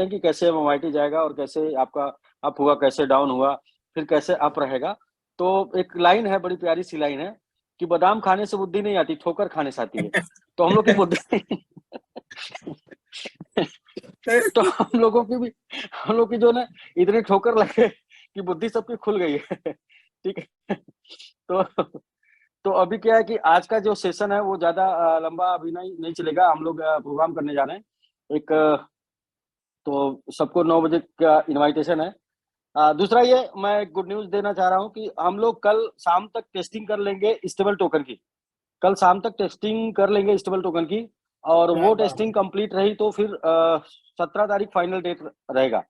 हैं कि कैसे MMIT जाएगा और कैसे आपका अप हुआ, कैसे डाउन हुआ, फिर कैसे अप रहेगा। तो एक लाइन है, बड़ी प्यारी सी लाइन है कि बादाम खाने से बुद्धि नहीं आती, ठोकर खाने से आती है। तो हम लोग की बुद्धि तो हम लोग की जो ना इतनी ठोकर लगे कि बुद्धि सबकी खुल गई है। ठीक है। तो तो अभी क्या है कि आज का जो सेशन है वो ज्यादा लंबा अभी नहीं चलेगा। हम लोग प्रोग्राम करने जा रहे हैं एक, तो सबको 9 बजे का इनविटेशन है। दूसरा ये मैं गुड न्यूज देना चाह रहा हूँ कि हम लोग कल शाम तक टेस्टिंग कर लेंगे स्टेबल टोकन की। कल शाम तक टेस्टिंग कर लेंगे स्टेबल टोकन की, और क्या वो बात टेस्टिंग कंप्लीट रही तो फिर 17 तारीख फाइनल डेट रहेगा।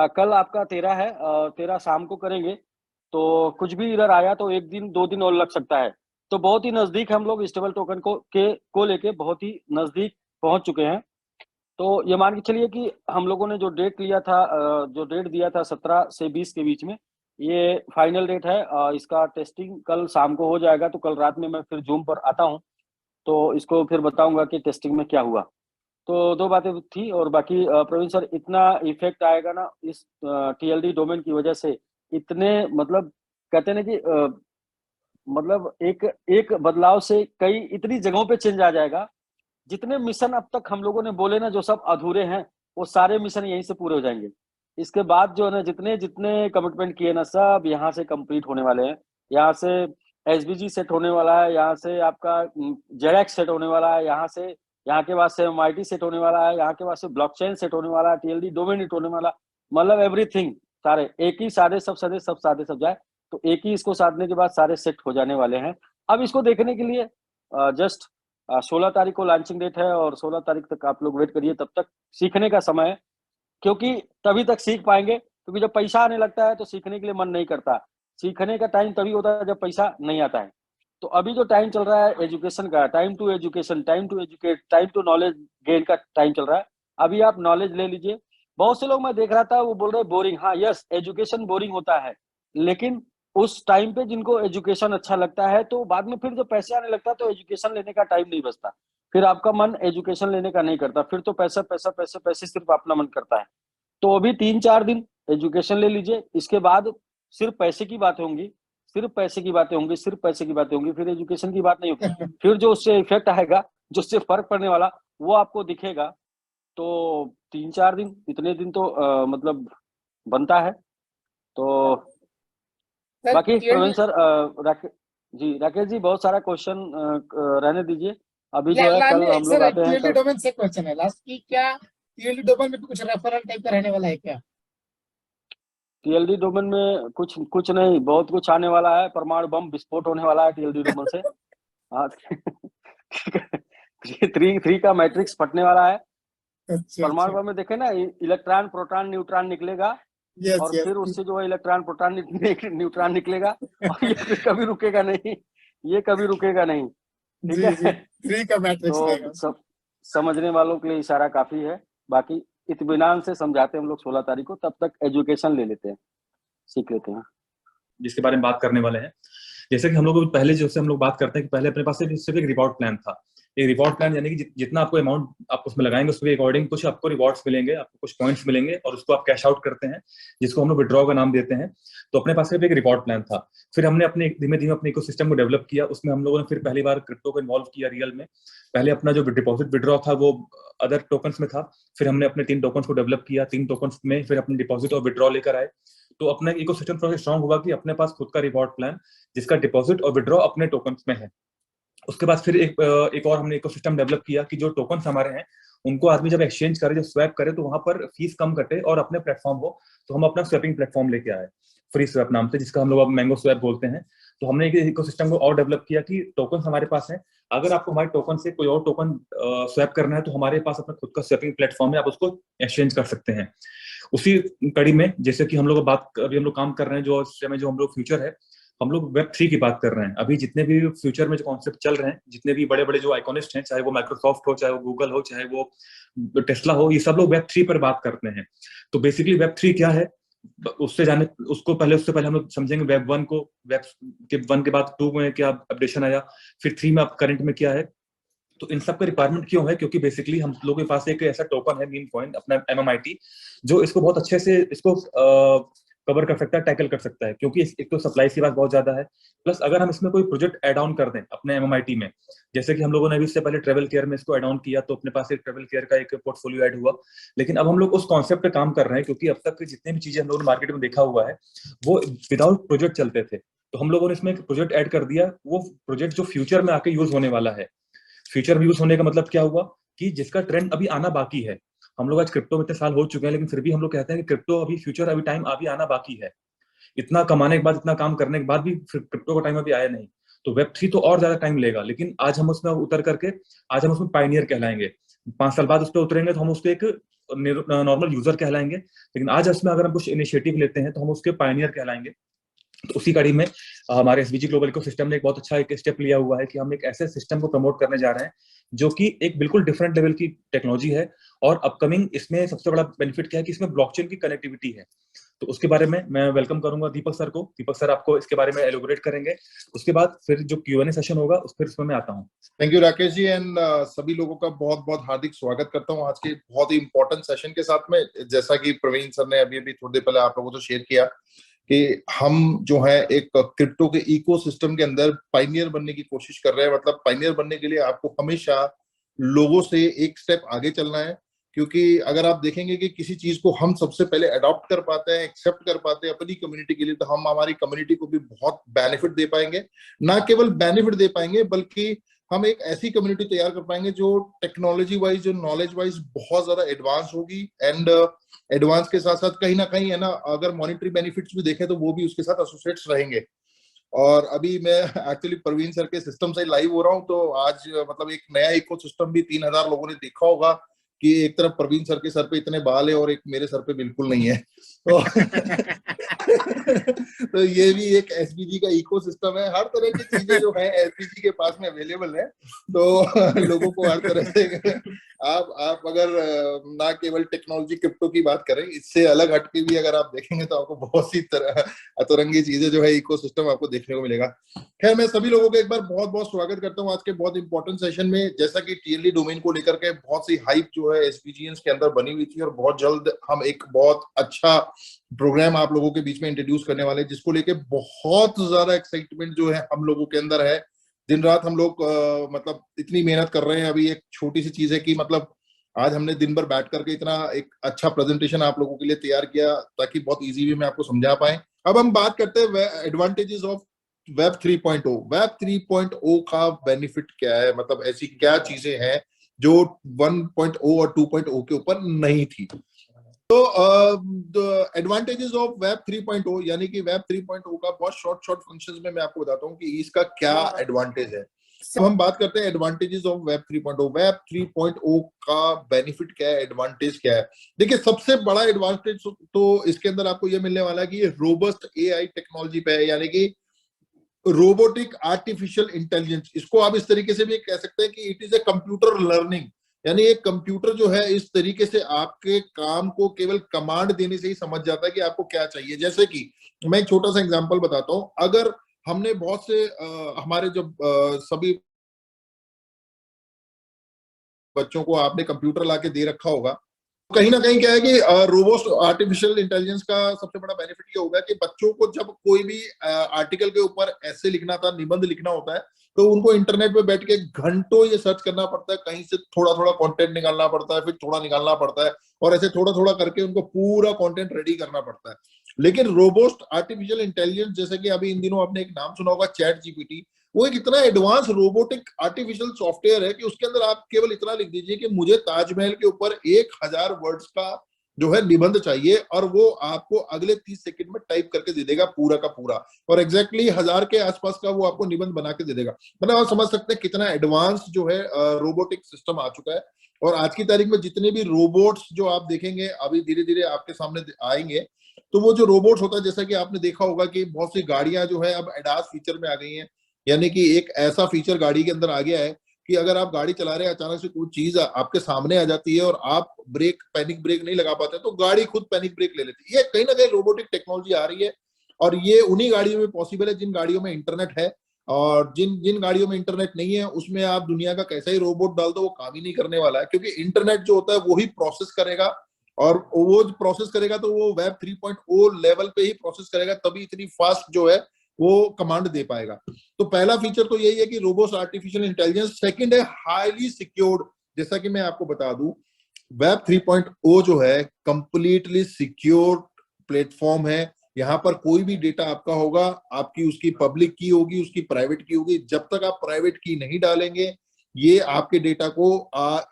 कल आपका 13 है, 13 शाम को करेंगे। तो कुछ भी इधर आया तो 1 दिन 2 दिन और लग सकता है। तो बहुत ही नजदीक हम लोग स्टेबल टोकन को लेके बहुत ही नजदीक पहुंच चुके हैं। तो ये मान के चलिए कि हम लोगों ने जो डेट लिया था, जो डेट दिया था 17 से 20 के बीच में, ये फाइनल डेट है। इसका टेस्टिंग कल शाम को हो जाएगा, तो कल रात में मैं फिर जूम पर आता हूँ, तो इसको फिर बताऊंगा कि टेस्टिंग में क्या हुआ। तो 2 बातें थी। और बाकी प्रवीण सर, इतना इफेक्ट आएगा ना इस TLD डोमेन की वजह से, इतने मतलब कहते हैं ना कि मतलब एक एक बदलाव से कई इतनी जगहों पे चेंज आ जाएगा। जितने मिशन अब तक हम लोगों ने बोले ना जो सब अधूरे हैं, वो सारे मिशन यहीं से पूरे हो जाएंगे। इसके बाद जो है ना जितने जितने कमिटमेंट किए ना, सब यहाँ से कंप्लीट होने वाले हैं। यहाँ से SBG सेट होने वाला है, यहाँ से आपका जेडेक्स सेट होने वाला है, यहाँ से यहाँ के बाद से MIT सेट होने वाला है, यहाँ के बाद से ब्लॉकचेन सेट होने वाला है, TLD डोमेन हिट होने वाला, मतलब एवरीथिंग। सारे एक ही सारे सब जाए, तो एक ही इसको साधने के बाद सारे सेट हो जाने वाले हैं। अब इसको देखने के लिए जस्ट 16 तारीख को लॉन्चिंग डेट है, और 16 तारीख तक आप लोग वेट करिए। तब तक सीखने का समय है, क्योंकि तभी तक सीख पाएंगे। क्योंकि जब पैसा आने लगता है तो सीखने के लिए मन नहीं करता। सीखने का टाइम तभी होता है जब पैसा नहीं आता है। तो अभी जो टाइम चल रहा है एजुकेशन का, time to education, time to educate, time to knowledge gain का टाइम चल रहा है। अभी आप नॉलेज ले लीजिए। बहुत से लोग मैं देख रहा था वो बोल रहे बोरिंग। हाँ, यस, एजुकेशन बोरिंग होता है, लेकिन उस टाइम पे जिनको एजुकेशन अच्छा लगता है, तो बाद में फिर जब पैसे आने लगता है तो एजुकेशन लेने का टाइम नहीं बचता। फिर आपका मन एजुकेशन लेने का नहीं करता, फिर तो पैसा पैसा पैसे पैसे सिर्फ अपना मन करता है। तो अभी 3-4 दिन एजुकेशन ले लीजिए, इसके बाद सिर्फ पैसे की बातें होंगी, सिर्फ पैसे की बातें होंगी, सिर्फ पैसे की बातें होंगी, फिर एजुकेशन की बात नहीं होगी। फिर जो उससे इफेक्ट आएगा, जो उससे फर्क पड़ने वाला, वो आपको दिखेगा। तो 3-4 दिन, इतने दिन तो मतलब बनता है। तो सर बाकी प्रवीण TLD सर, राकेश जी, बहुत सारा क्वेश्चन रहने दीजिए। अभी जो है कल हम लोग सर आते हैं TLD कल। डोमेन से क्वेश्चन है लास्ट की, क्या TLD डोमेन में भी कुछ रेफरल टाइप का रहने वाला है क्या? TLD डोमेन में कुछ कुछ नहीं, बहुत कुछ आने वाला है। परमाणु बम विस्फोट होने वाला है TLD डोमेन से। हाँ। थ्री का मैट्रिक्स फटने वाला है। अच्छा परमाणु अच्छा। बम में देखे ना, इलेक्ट्रॉन प्रोटॉन न्यूट्रॉन निकलेगा, यस और यस। फिर उससे जो है इलेक्ट्रॉन प्रोटॉन न्यूट्रॉन निकलेगा, और ये फिर कभी रुकेगा नहीं। ये कभी रुकेगा नहीं। ठीक जी जी, है। 3 का मैट्रिक्स तो रहेगा। सब समझने वालों के लिए इशारा काफी है। बाकी इत्मीनान से समझाते हैं हम लोग 16 तारीख को। तब तक एजुकेशन ले लेते हैं, सीख लेते हैं। जिसके बारे में बात करने वाले हैं, जैसे कि हम लोग पहले जैसे हम लोग बात करते हैं कि पहले अपने पास सिर्फ एक रिवॉर्ड प्लान था। एक रिवॉर्ड प्लान यानी कि जितना आपको अमाउंट आप उसमें लगाएंगे उसके अकॉर्डिंग कुछ आपको रिवॉर्ड्स मिलेंगे, आपको कुछ पॉइंट्स मिलेंगे, और उसको आप कैश आउट करते हैं, जिसको हम लोग विड्रॉ का नाम देते हैं। तो अपने पास सिर्फ एक रिवॉर्ड प्लान था। फिर हमने अपने धीमे धीमे अपने इकोसिस्टम को डेवलप किया। उसमें हम लोगों ने फिर पहली बार क्रिप्टो को इन्वॉल्व किया रियल में। पहले अपना जो डिपॉजिट विड्रॉ था वो अदर टोकन्स में था। फिर हमने अपने 3 टोकन्स को डेवलप किया, 3 टोकन्स में फिर अपने डिपॉजिट और विड्रॉ लेकर आए। तो अपना इकोसिस्टम थोड़ा स्ट्रांग होगा कि अपने पास खुद का रिवॉर्ड प्लान जिसका डिपॉजिट और विड्रॉ अपने टोकन्स में है। उसके बाद फिर एक और हमने इकोसिस्टम डेवलप किया कि जो टोकन्स हमारे हैं उनको आदमी जब एक्सचेंज करे, जब स्वैप करे, तो वहां पर फीस कम कटे और अपने प्लेटफॉर्म हो। तो हम अपना स्वैपिंग प्लेटफॉर्म लेके आए फ्री स्वैप नाम से, जिसका हम लोग अब मैंगो स्वैप बोलते हैं। तो हमने एक इकोसिस्टम को और डेवलप किया कि टोकन्स हमारे पास हैं, अगर आपको हमारे टोकन से कोई और टोकन स्वैप करना है तो हमारे पास अपना खुद का स्वैपिंग प्लेटफॉर्म है, आप उसको एक्सचेंज कर सकते हैं। उसी कड़ी में जैसे कि हम लोग अभी हम लोग काम कर रहे हैं, जो इस समय जो हम लोग फ्यूचर है, हम लोग Web3 की बात कर रहे हैं। अभी जितने भी फ्यूचर में जो कॉन्सेप्ट चल रहे हैं, जितने भी बड़े बड़े जो आइकॉनिस्ट हैं, चाहे वो माइक्रोसॉफ्ट हो, चाहे वो गूगल हो, चाहे वो टेस्ला हो, ये सब लोग Web3 पर बात करते हैं। तो बेसिकली Web3 क्या है, उससे हम लोग समझेंगे Web1 को। Web1 के बाद 2 में क्या अपडेशन आया, फिर 3 में अब करंट में क्या है। तो इन सब का रिक्वायरमेंट क्यों है? क्योंकि बेसिकली हम लोगों के पास एक ऐसा टोकन है, मीम कॉइन अपना MMIT, जो इसको बहुत अच्छे से इसको कवर कर सकता है, टैकल कर सकता है, क्योंकि एक तो सप्लाई की बात बहुत ज्यादा है, प्लस अगर हम इसमें कोई प्रोजेक्ट ऐड ऑन कर दें अपने MMIT में, जैसे कि हम लोगों ने अभी इससे पहले ट्रेवल केयर में इसको ऐड ऑन किया, तो अपने पास एक ट्रेवल केयर का एक पोर्टफोलियो ऐड हुआ। लेकिन अब हम लोग उस कॉन्सेप्ट पे काम कर रहे हैं, क्योंकि अब तक जितने भी चीजें हम लोगों ने मार्केट में देखा हुआ है वो विदाउट प्रोजेक्ट चलते थे, तो हम लोगों ने इसमें एक प्रोजेक्ट ऐड कर दिया। वो प्रोजेक्ट जो फ्यूचर में आके यूज होने वाला है। फ्यूचर में यूज होने का मतलब क्या हुआ कि जिसका ट्रेंड अभी आना बाकी है। हम लोग आज क्रिप्टो में इतने साल हो चुके हैं, लेकिन फिर भी हम लोग कहते हैं कि क्रिप्टो अभी फ्यूचर, अभी टाइम अभी आना बाकी है। इतना कमाने के बाद, इतना काम करने के बाद भी क्रिप्टो का टाइम अभी आया नहीं। तो Web3 तो और ज्यादा टाइम लेगा, लेकिन आज हम उसमें उतर करके, आज हम उसमें पायनियर कहलाएंगे। 5 साल बाद उस पर उतरेंगे तो हम उसके एक नॉर्मल यूजर कहलाएंगे, लेकिन आज उसमें अगर हम कुछ इनिशिएटिव लेते हैं तो हम उसके पायनियर कहलाएंगे। तो उसी कड़ी में हमारे SBG ग्लोबल इकोसिस्टम ने एक बहुत अच्छा एक स्टेप लिया हुआ है कि हम एक ऐसे सिस्टम को प्रमोट करने जा रहे हैं जो कि एक बिल्कुल डिफरेंट लेवल की टेक्नोलॉजी है। और अपकमिंग इसमें सबसे बड़ा बेनिफिट क्या है कि इसमें ब्लॉकचेन की कनेक्टिविटी है। तो उसके बारे में मैं वेलकम करूंगा दीपक सर को। दीपक सर आपको इसके बारे में एलोबरेट करेंगे, उसके बाद फिर जो Q&A सेशन होगा उस फिर उसमें मैं आता हूँ। Thank you Rakesh ji, and सभी लोगों का बहुत बहुत हार्दिक स्वागत करता हूँ आज के बहुत ही इंपॉर्टेंट सेशन के साथ में। जैसा कि प्रवीण सर ने अभी थोड़ी देर पहले आप लोगों को शेयर किया कि हम जो है एक क्रिप्टो के इकोसिस्टम के अंदर पाइनियर बनने की कोशिश कर रहे हैं। मतलब पाइनियर बनने के लिए आपको हमेशा लोगों से एक स्टेप आगे चलना है, क्योंकि अगर आप देखेंगे कि किसी चीज को हम सबसे पहले अडॉप्ट कर पाते हैं, एक्सेप्ट कर पाते हैं अपनी कम्युनिटी के लिए, तो हम हमारी कम्युनिटी को भी बहुत बेनिफिट दे पाएंगे। ना केवल बेनिफिट दे पाएंगे, बल्कि हम एक ऐसी कम्युनिटी तैयार कर पाएंगे जो टेक्नोलॉजी वाइज, जो नॉलेज वाइज बहुत ज्यादा एडवांस होगी। एंड एडवांस के साथ साथ कहीं ना कहीं है ना, अगर मॉनिटरी बेनिफिट्स भी देखें तो वो भी उसके साथ एसोसिएट्स रहेंगे। और अभी मैं एक्चुअली प्रवीण सर के सिस्टम से लाइव हो रहा हूँ, तो आज मतलब एक नया इकोसिस्टम भी 3000 लोगों ने देखा होगा कि एक तरफ प्रवीण सर के सर पे इतने बाल है और एक मेरे सर पे बिल्कुल नहीं है। तो तो ये भी एक SBG का इकोसिस्टम है। हर तरह की चीजें जो है SBG के पास में अवेलेबल है, तो लोगों को हर तरह से आप अगर ना केवल टेक्नोलॉजी क्रिप्टो की बात करें, इससे अलग हटके भी अगर आप देखेंगे तो आपको बहुत सी तरह अतरंगी चीजें जो है इकोसिस्टम आपको देखने को मिलेगा। खैर, मैं सभी लोगों का एक बार बहुत बहुत स्वागत करता हूँ आज के बहुत इंपॉर्टेंट सेशन में। जैसा कि TLD डोमेन को लेकर के बहुत सी हाइप जो है SBGians के अंदर बनी हुई थी, और बहुत जल्द हम एक बहुत अच्छा प्रोग्राम आप लोगों के बीच में इंट्रोड्यूस करने वाले हैं, जिसको लेके बहुत ज्यादा एक्साइटमेंट जो है हम लोगों के अंदर है। दिन रात हम लोग मतलब इतनी मेहनत कर रहे हैं। अभी एक छोटी सी चीज है कि मतलब आज हमने दिन भर बैठ करके इतना एक अच्छा प्रेजेंटेशन आप लोगों के लिए तैयार किया ताकि बहुत इजी वे में आपको समझा पाए। अब हम बात करते हैं एडवांटेजेस ऑफ Web 3.0। Web 3.0 का बेनिफिट क्या है, मतलब ऐसी क्या चीजें हैं जो 1.0 और 2.0 के ऊपर नहीं थी। तो एडवांटेजेस ऑफ Web 3.0 यानी कि Web 3.0 का बहुत शॉर्ट फंक्शंस में मैं आपको बताता हूँ कि इसका क्या एडवांटेज है। अब हम बात करते हैं एडवांटेजेस ऑफ Web 3.0। Web 3.0 का बेनिफिट क्या है, एडवांटेज क्या है। देखिए, सबसे बड़ा एडवांटेज तो इसके अंदर आपको ये मिलने वाला है कि ये रोबस्ट AI टेक्नोलॉजी पे है, यानी कि रोबोटिक आर्टिफिशियल इंटेलिजेंस। इसको आप इस तरीके से भी कह सकते हैं कि it is a computer learning, यानी एक कंप्यूटर जो है इस तरीके से आपके काम को केवल कमांड देने से ही समझ जाता है कि आपको क्या चाहिए। जैसे कि मैं एक छोटा सा एग्जांपल बताता हूं। अगर हमने बहुत से हमारे जब सभी बच्चों को आपने कंप्यूटर लाके दे रखा होगा, कहीं ना कहीं क्या है कि रोबोस्ट आर्टिफिशियल इंटेलिजेंस का सबसे बड़ा बेनिफिट ये होगा कि बच्चों को जब कोई भी आर्टिकल के ऊपर ऐसे लिखना था, निबंध लिखना होता है, तो उनको इंटरनेट पे बैठ के घंटों ये सर्च करना पड़ता है, कहीं से थोड़ा थोड़ा कंटेंट निकालना पड़ता है, फिर थोड़ा निकालना पड़ता है, और ऐसे थोड़ा थोड़ा करके उनको पूरा कंटेंट रेडी करना पड़ता है। लेकिन रोबोस्ट आर्टिफिशियल इंटेलिजेंस, जैसे कि अभी इन दिनों आपने एक नाम सुना होगा ChatGPT, वो एक इतना एडवांस रोबोटिक आर्टिफिशियल सॉफ्टवेयर है कि उसके अंदर आप केवल इतना लिख दीजिए कि मुझे ताजमहल के ऊपर 1000 वर्ड्स का जो है निबंध चाहिए, और वो आपको अगले 30 सेकंड में टाइप करके दे देगा पूरा का पूरा, और एग्जैक्टली 1000 के आसपास का वो आपको निबंध बना के दे देगा। मतलब आप समझ सकते हैं कितना एडवांस जो है रोबोटिक सिस्टम आ चुका है। और आज की तारीख में जितने भी रोबोट्स जो आप देखेंगे अभी धीरे धीरे आपके सामने आएंगे, तो वो जो रोबोट्स होता है, जैसा कि आपने देखा होगा कि बहुत सी गाड़ियां जो है अब एडास फीचर में आ गई हैं, यानी कि एक ऐसा फीचर गाड़ी के अंदर आ गया है कि अगर आप गाड़ी चला रहे हैं, अचानक से कोई चीज आपके सामने आ जाती है और आप पैनिक ब्रेक नहीं लगा पाते, तो गाड़ी खुद पैनिक ब्रेक ले लेती है। ये कहीं ना कहीं रोबोटिक टेक्नोलॉजी आ रही है, और ये उन्हीं गाड़ियों में पॉसिबल है जिन गाड़ियों में इंटरनेट है। और जिन जिन गाड़ियों में इंटरनेट नहीं है उसमें आप दुनिया का कैसा ही रोबोट डाल दो वो काम ही नहीं करने वाला है, क्योंकि इंटरनेट जो होता है वो ही प्रोसेस करेगा, और वो प्रोसेस करेगा तो वो वेब 3.0 लेवल पे ही प्रोसेस करेगा, तभी इतनी फास्ट जो है वो कमांड दे पाएगा। तो पहला फीचर तो यही है कि रोबोस्ट आर्टिफिशियल इंटेलिजेंस। सेकंड है हाईली सिक्योर्ड। जैसा कि मैं आपको बता दूं, वेब 3.0 जो है कंप्लीटली सिक्योर प्लेटफॉर्म है। यहाँ पर कोई भी डेटा आपका होगा, आपकी उसकी पब्लिक की होगी, उसकी प्राइवेट की होगी। जब तक आप प्राइवेट की नहीं डालेंगे, ये आपके डेटा को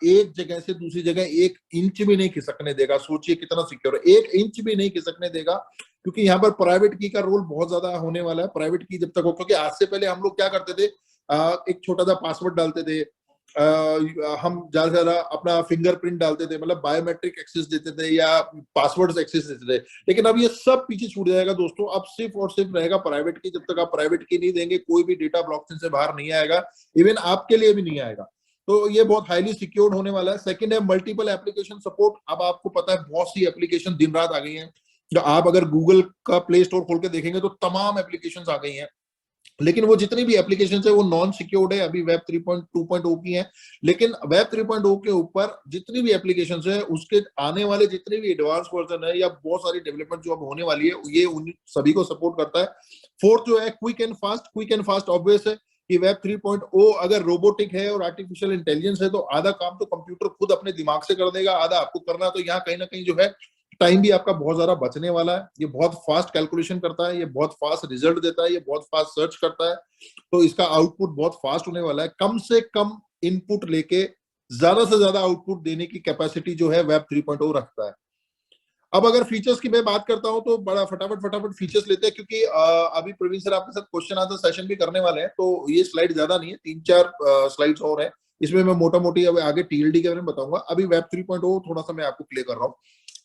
एक जगह से दूसरी जगह 1 इंच भी नहीं खिसकने देगा। सोचिए कितना सिक्योर है, 1 इंच भी नहीं खिसकने देगा, क्योंकि यहाँ पर प्राइवेट की का रोल बहुत ज्यादा होने वाला है। प्राइवेट की जब तक हो, क्योंकि आज से पहले हम लोग क्या करते थे, एक छोटा सा पासवर्ड डालते थे, हम ज्यादा से ज्यादा अपना फिंगरप्रिंट डालते थे, मतलब बायोमेट्रिक एक्सेस देते थे या पासवर्ड एक्सेस देते थे। लेकिन अब ये सब पीछे छूट जाएगा दोस्तों। अब सिर्फ और सिर्फ रहेगा प्राइवेट की। जब तक आप प्राइवेट की नहीं देंगे, कोई भी डेटा ब्लॉकचेन से बाहर नहीं आएगा, इवन आपके लिए भी नहीं आएगा। तो ये बहुत हाईली सिक्योर्ड होने वाला है। सेकंड है मल्टीपल एप्लीकेशन सपोर्ट। अब आपको पता है बहुत सी एप्लीकेशन दिन रात आ गई हैं। तो आप अगर गूगल का प्ले स्टोर खोल के देखेंगे तो तमाम एप्लीकेशंस आ गई हैं, लेकिन वो जितनी भी एप्लीकेशंस है वो नॉन सिक्योर्ड है, अभी वेब 3.2.0 की है। लेकिन वेब 3.0 के ऊपर जितनी भी एप्लीकेशंस है, उसके आने वाले जितने भी एडवांस वर्जन है या बहुत सारी डेवलपमेंट जो अब होने वाली है, ये उन सभी को सपोर्ट करता है। फोर्थ जो है quick and fast. Quick and fast obvious है कि वेब 3.0 अगर रोबोटिक है और आर्टिफिशियल इंटेलिजेंस है, तो आधा काम तो कंप्यूटर खुद अपने दिमाग से कर देगा, आधा आपको करना है। तो यहाँ कहीं ना कहीं जो है टाइम भी आपका बहुत ज्यादा बचने वाला है। ये बहुत फास्ट कैलकुलेशन करता है, ये बहुत फास्ट रिजल्ट देता है, ये बहुत फास्ट सर्च करता है, तो इसका आउटपुट बहुत फास्ट होने वाला है। कम से कम इनपुट लेके ज्यादा से ज्यादा आउटपुट देने की कैपेसिटी जो है वेब 3.0 रखता है। अब अगर फीचर्स की मैं बात करता हूं तो बड़ा फटाफट फीचर्स लेते हैं, क्योंकि अभी प्रवीण सर आपके साथ क्वेश्चन आंसर सेशन भी करने वाले हैं। तो ये स्लाइड ज्यादा नहीं है, 3-4 स्लाइड्स और है। इसमें मैं मोटा मोटी अब आगे टीएलडी के बारे में बताऊंगा। अभी वेब 3.0 थोड़ा सा मैं आपको क्लियर कर रहा हूँ।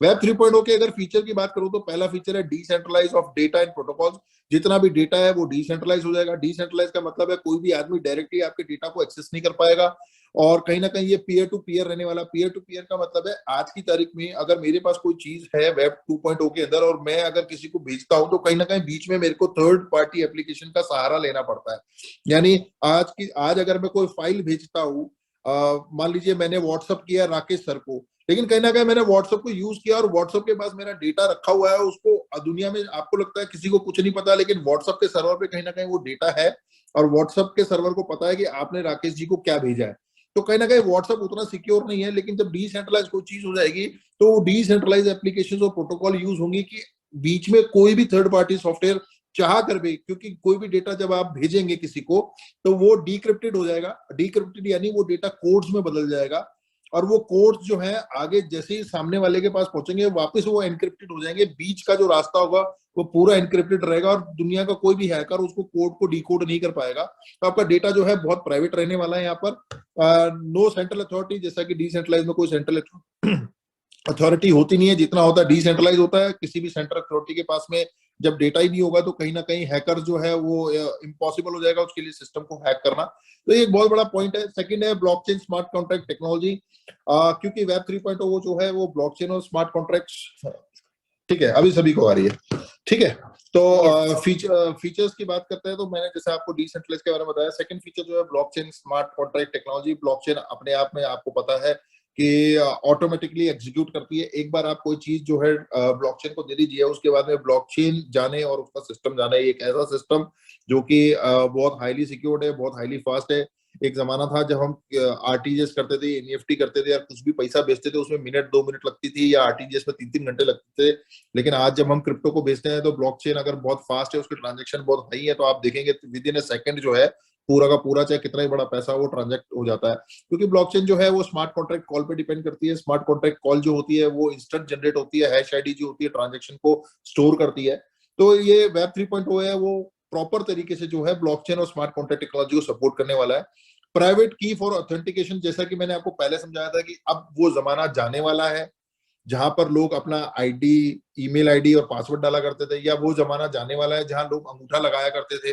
वेब 3.0 के अगर फीचर की बात करूं तो पहला फीचर है decentralise of data and protocols. जितना भी डेटा है वो डिसेंट्रलाइज हो जाएगा। डिसेंट्रलाइज का मतलब है कोई भी आदमी डायरेक्टली आपके डेटा को एक्सेस नहीं कर पाएगा, और कहीं ना कहीं ये पीयर टू पीयर रहने वाला। पीयर टू पीयर का मतलब है आज की तारीख में अगर मेरे पास कोई चीज है वेब 2.0 के अंदर और मैं अगर किसी को भेजता हूं, तो कहीं ना कहीं बीच में मेरे को थर्ड पार्टी एप्लीकेशन का सहारा लेना पड़ता है। यानी आज अगर मैं कोई फाइल भेजता हूँ, मान लीजिए मैंने व्हाट्सअप किया राकेश सर को, लेकिन कहीं ना कहीं मैंने व्हाट्सएप को यूज किया और व्हाट्सएप के पास मेरा डेटा रखा हुआ है, उसको दुनिया में आपको लगता है किसी को कुछ नहीं पता, लेकिन व्हाट्सएप के सर्वर पे कहीं ना कहीं वो डेटा है, और व्हाट्सएप के सर्वर को पता है कि आपने राकेश जी को क्या भेजा है। तो कहीं ना कहीं व्हाट्सएप उतना सिक्योर नहीं है। लेकिन जब डिसेंट्रलाइज कोई चीज हो जाएगी, तो वो डिसेंट्रलाइज एप्लीकेशन और प्रोटोकॉल यूज होंगी कि बीच में कोई भी थर्ड पार्टी सॉफ्टवेयर चाह कर भी, क्योंकि कोई भी डेटा जब आप भेजेंगे किसी को तो वो डिक्रिप्टेड हो जाएगा। डिक्रिप्टेड यानी वो डेटा कोड्स में बदल जाएगा, और वो कोड्स जो है आगे जैसे ही सामने वाले के पास पहुंचेंगे वापस वो एनक्रिप्टेड हो जाएंगे। बीच का जो रास्ता होगा वो पूरा एनक्रिप्टेड रहेगा, और दुनिया का कोई भी हैकर उसको कोड को डिकोड नहीं कर पाएगा। तो आपका डेटा जो है बहुत प्राइवेट रहने वाला है। यहाँ पर नो सेंट्रल अथॉरिटी, जैसा कि डिसेंट्रलाइज में कोई सेंट्रल अथॉरिटी होती नहीं है, जितना होता है डिसेंट्रलाइज होता है। किसी भी सेंट्रल अथॉरिटी के पास में जब डेटा ही नहीं होगा तो कहीं ना कहीं हैकर जो है वो इम्पॉसिबल हो जाएगा उसके लिए सिस्टम को हैक करना। तो ये एक बहुत बड़ा पॉइंट है। सेकंड है ब्लॉकचेन स्मार्ट कॉन्ट्रैक्ट टेक्नोलॉजी, क्योंकि वेब 3.0 जो है वो ब्लॉकचेन और स्मार्ट कॉन्ट्रैक्ट्स, ठीक है, अभी सभी को आ रही है, ठीक है। तो फीचर्स की बात करते हैं तो मैंने जैसे आपको डिसेंट्रलाइज के बारे में बताया। सेकंड फीचर जो है blockchain smart contract technology. Blockchain अपने आप में आपको पता है कि ऑटोमेटिकली एग्जीक्यूट करती है। एक बार आप कोई चीज जो है ब्लॉकचेन को दे दीजिए, उसके बाद में ब्लॉकचेन जाने और उसका सिस्टम जाने, एक ऐसा सिस्टम जो कि बहुत हाईली सिक्योर्ड है, बहुत हाईली फास्ट है। एक जमाना था जब हम आरटीजीएस करते थे, एनईएफटी करते थे, या कुछ भी पैसा भेजते थे उसमें मिनट 2 मिनट लगती थी, या आरटीजीएस में 3-3 घंटे लगते थे। लेकिन आज जब हम क्रिप्टो को भेजते हैं तो ब्लॉकचेन अगर बहुत फास्ट है, उसके ट्रांजेक्शन बहुत हाई है, तो आप देखेंगे विद इन ए सेकंड जो है पूरा का पूरा चाहे कितना ही बड़ा पैसा वो ट्रांजेक्ट हो जाता है। क्योंकि ब्लॉकचेन जो है वो स्मार्ट कॉन्ट्रैक्ट कॉल पे डिपेंड करती है। स्मार्ट कॉन्ट्रैक्ट कॉल जो होती है वो इंस्टेंट जनरेट होती है, हैश आईडी जो होती है ट्रांजेक्शन को स्टोर करती है। तो ये वेब 3.0 है वो प्रॉपर तरीके से जो है ब्लॉकचेन और स्मार्ट कॉन्ट्रैक्ट टेक्नोलॉजी को सपोर्ट करने वाला है। प्राइवेट की फॉर ऑथेंटिकेशन, जैसा कि मैंने आपको पहले समझाया था कि अब वो जमाना जाने वाला है जहां पर लोग अपना आईडी, ईमेल आईडी और पासवर्ड डाला करते थे, या वो जमाना जाने वाला है जहां लोग अंगूठा लगाया करते थे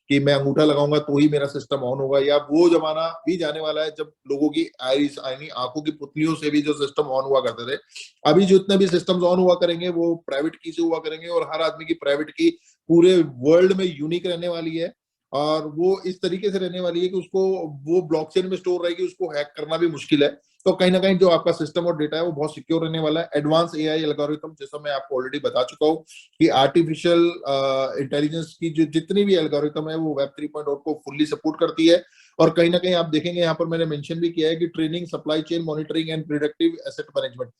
कि मैं अंगूठा लगाऊंगा तो ही मेरा सिस्टम ऑन होगा, या वो जमाना भी जाने वाला है जब लोगों की आईज यानी आंखों की पुतलियों से भी जो सिस्टम ऑन हुआ करते थे। अभी जितने भी सिस्टम्स ऑन हुआ करेंगे वो प्राइवेट की से हुआ करेंगे, और हर आदमी की प्राइवेट की पूरे वर्ल्ड में यूनिक रहने वाली है। और वो इस तरीके से रहने वाली है कि उसको वो ब्लॉकचेन में स्टोर रहेगी, उसको हैक करना भी मुश्किल है। तो कहीं ना कहीं जो आपका सिस्टम और डेटा है वो बहुत सिक्योर रहने वाला है। एडवांस एआई एल्गोरिथम, जैसा मैं आपको ऑलरेडी बता चुका हूँ कि आर्टिफिशियल इंटेलिजेंस की जो जितनी भी एल्गोरिथम है वो वेब 3.0 को फुल्ली सपोर्ट करती है। और कहीं ना कहीं आप देखेंगे यहाँ पर मैंने मेंशन भी किया है कि training, supply chain monitoring and productive asset management,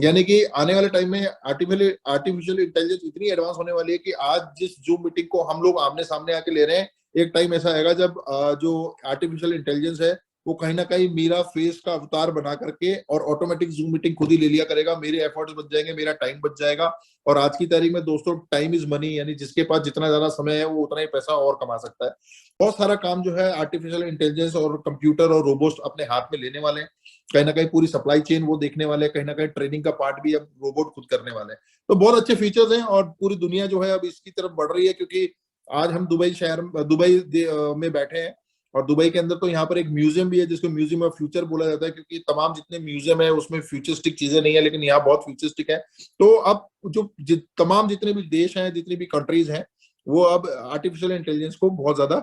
यानी कि आने वाले टाइम में आर्टिफिशियल इंटेलिजेंस इतनी एडवांस होने वाली है कि आज जिस जूम मीटिंग को हम लोग आमने सामने आके ले रहे हैं, एक टाइम ऐसा आएगा जब जो आर्टिफिशियल इंटेलिजेंस है वो कहीं ना कहीं मेरा फेस का अवतार बना करके और ऑटोमेटिक जूम मीटिंग खुद ही ले लिया करेगा, मेरे एफर्ट्स बच जाएंगे, मेरा टाइम बच जाएगा। और आज की तारीख में दोस्तों टाइम इज मनी, यानी जिसके पास जितना ज्यादा समय है वो उतना ही पैसा और कमा सकता है। बहुत सारा काम जो है आर्टिफिशियल इंटेलिजेंस और कंप्यूटर और रोबोट अपने हाथ में लेने वाले हैं। कहीं ना कहीं पूरी सप्लाई चेन वो देखने वाले हैं, कहीं ना कहीं ट्रेनिंग का पार्ट भी अब रोबोट खुद करने वाले हैं। तो बहुत अच्छे फीचर्स हैं और पूरी दुनिया जो है अब इसकी तरफ बढ़ रही है, क्योंकि आज हम दुबई में बैठे हैं और दुबई के अंदर तो यहाँ पर एक म्यूजियम भी है जिसको म्यूजियम ऑफ फ्यूचर बोला जाता है, क्योंकि तमाम जितने म्यूजियम है उसमें फ्यूचरिस्टिक चीजें नहीं है, लेकिन यहाँ बहुत फ्यूचरिस्टिक है। तो अब जो तमाम जितने भी देश हैं, जितनी भी कंट्रीज हैं, वो अब आर्टिफिशियल इंटेलिजेंस को बहुत ज्यादा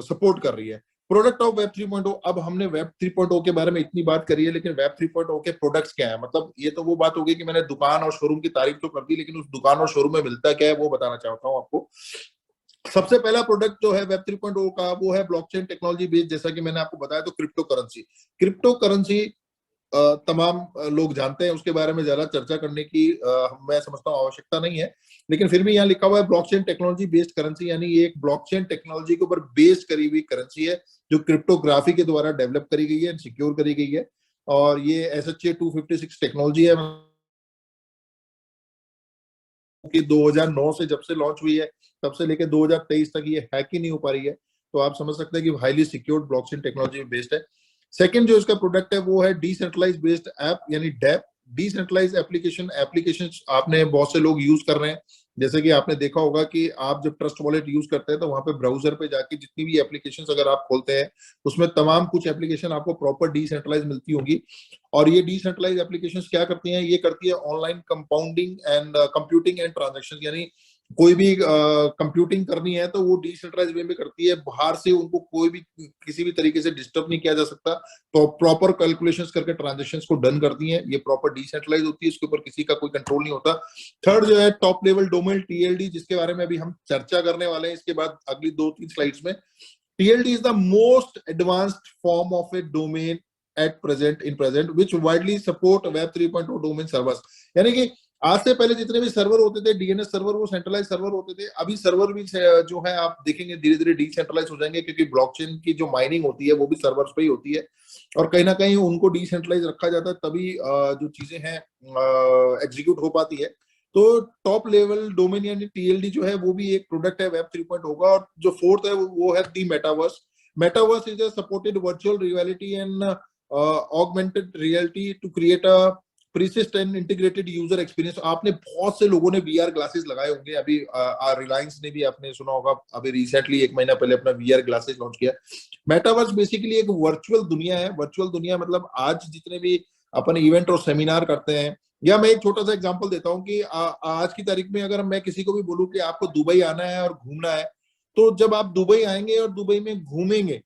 सपोर्ट कर रही है। प्रोडक्ट ऑफ वेब 3.0, अब हमने वेब 3.0 के बारे में इतनी बात करी है, लेकिन वेब 3.0 के प्रोडक्ट्स क्या है? मतलब ये तो वो बात होगी कि मैंने दुकान और शोरूम की तारीफ तो कर दी, लेकिन उस दुकान और शोरूम में मिलता क्या है वो बताना चाहता हूँ आपको। सबसे पहला प्रोडक्ट जो है वेब 3.0 का वो है ब्लॉकचेन टेक्नोलॉजी बेस्ड, जैसा कि मैंने आपको बताया। तो क्रिप्टो करेंसी तमाम लोग जानते हैं, उसके बारे में ज्यादा चर्चा करने की मैं समझता हूँ आवश्यकता नहीं है, लेकिन फिर भी यहाँ लिखा हुआ है ब्लॉकचेन टेक्नोलॉजी बेस्ड करेंसी, यानी ये एक ब्लॉकचेन टेक्नोलॉजी के ऊपर बेस्ड करी हुई करेंसी है जो क्रिप्टोग्राफी के द्वारा डेवलप करी गई है, सिक्योर करी गई है। और ये SHA 256 टेक्नोलॉजी है कि 2009 से जब से लॉन्च हुई है तब से लेकर 2023 तक ये हैक ही नहीं हो पा रही है। तो आप समझ सकते हैं कि highly secured blockchain technology based है। सेकंड जो इसका प्रोडक्ट है वो है डिसेंट्रलाइज बेस्ड ऐप, यानी डैप, डिसेंट्रलाइज एप्लीकेशन आपने बहुत से लोग यूज कर रहे हैं। जैसे कि आपने देखा होगा कि आप जब ट्रस्ट वॉलेट यूज करते हैं तो वहां पे ब्राउजर पे जाके जितनी भी एप्लीकेशंस अगर आप खोलते हैं उसमें तमाम कुछ एप्लीकेशन आपको प्रॉपर डिसेंट्रलाइज मिलती होंगी। और ये डिसेंट्रलाइज एप्लीकेशंस क्या करती हैं? ये करती है online compounding and computing and transaction, यानी कोई भी कंप्यूटिंग करनी है तो वो डिसेंट्रलाइज वे में करती है, बाहर से उनको कोई भी किसी भी तरीके से डिस्टर्ब नहीं किया जा सकता। तो प्रॉपर कैलकुलेशंस करके ट्रांजेक्शंस को डन करती हैं, ये प्रॉपर डिसेंट्रलाइज होती है, इसके ऊपर किसी का कोई कंट्रोल नहीं होता। थर्ड जो है टॉप लेवल डोमेन TLD, जिसके बारे में अभी हम चर्चा करने वाले हैं इसके बाद अगली 2-3 स्लाइड्स में। TLD is the most advanced form of a domain in present which widely support web 3.0 domain servers, यानी कि आज से पहले जितने भी सर्वर होते थे DNS सर्वर, वो सेंट्रलाइज सर्वर होते थे। अभी सर्वर भी जो है आप देखेंगे धीरे धीरे डिसेंट्रलाइज हो जाएंगे, क्योंकि ब्लॉकचेन की जो माइनिंग होती है वो भी सर्वर्स पे ही होती है और कहीं ना कहीं उनको डिसेंट्रलाइज रखा जाता है, तभी जो चीजें हैं एग्जीक्यूट हो पाती है। तो टॉप लेवल डोमेन यानी TLD जो है वो भी एक प्रोडक्ट है वेब 3.0 का। और जो फोर्थ है वो है the metaverse. Metaverse is a supported virtual reality and augmented reality to create a persist and integrated user experience. आपने बहुत से लोगों ने VR ग्लासेस लगाए होंगे, अभी रिलायंस ने भी आपने सुना होगा अभी रिसेंटली 1 महीना पहले अपना VR ग्लासेस लॉन्च किया। मेटावर्स बेसिकली एक वर्चुअल दुनिया है। वर्चुअल दुनिया मतलब आज जितने भी अपन इवेंट और सेमिनार करते हैं, या मैं एक छोटा सा एग्जांपल देता हूँ कि आज की तारीख में अगर मैं किसी को भी बोलूं कि आपको दुबई आना है और घूमना है, तो जब आप दुबई आएंगे और दुबई में घूमेंगे,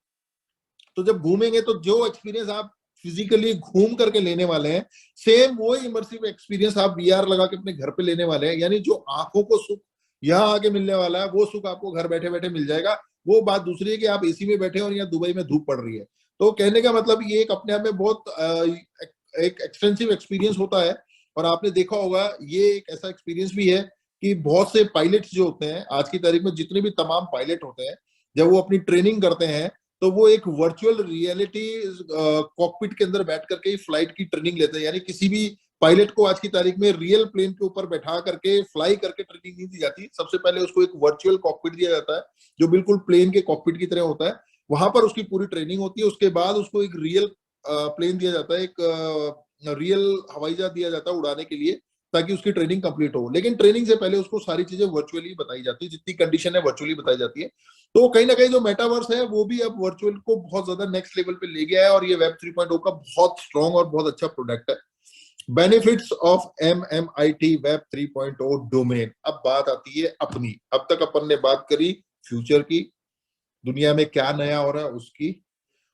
तो जब घूमेंगे तो जो एक्सपीरियंस आप फिजिकली घूम करके लेने वाले हैं, सेम वो इमर्सिव एक्सपीरियंस आप VR लगा के अपने घर पे लेने वाले हैं। यानी जो आंखों को सुख यहाँ आके मिलने वाला है वो सुख आपको घर बैठे बैठे मिल जाएगा। वो बात दूसरी है कि आप AC में बैठे और यहाँ दुबई में धूप पड़ रही है। तो कहने का मतलब ये एक अपने आप में बहुत एक एक्सपेंसिव एक्सपीरियंस होता है। और आपने देखा होगा ये एक ऐसा एक्सपीरियंस भी है कि बहुत से पायलट्स जो होते हैं आज की तारीख में, जितने भी तमाम पायलट होते हैं, जब वो अपनी ट्रेनिंग करते हैं तो वो एक वर्चुअल रियलिटी कॉकपिट के अंदर बैठ करके फ्लाइट की ट्रेनिंग लेते हैं। यानी किसी भी पायलट को आज की तारीख में रियल प्लेन के ऊपर बैठा करके फ्लाई करके ट्रेनिंग नहीं दी जाती। सबसे पहले उसको एक वर्चुअल कॉकपिट दिया जाता है जो बिल्कुल प्लेन के कॉकपिट की तरह होता है, वहां पर उसकी पूरी ट्रेनिंग होती है। उसके बाद उसको एक रियल प्लेन दिया जाता है, एक रियल हवाई जहाज दिया जाता है उड़ाने के लिए, ताकि उसकी ट्रेनिंग कंप्लीट हो। लेकिन ट्रेनिंग से पहले उसको सारी चीजें वर्चुअली बताई जाती है, जितनी कंडीशन है वर्चुअली बताई जाती है। तो कहीं ना कहीं जो मेटावर्स है वो भी अब वर्चुअल को बहुत ज्यादा नेक्स्ट लेवल पे ले गया है और ये वेब 3.0 का बहुत स्ट्रॉन्ग और बहुत अच्छा प्रोडक्ट है। Benefits of MMIT web 3.0 domain. अब बात आती है अपनी। अब तक अपन ने बात करी फ्यूचर की, दुनिया में क्या नया हो रहा है उसकी,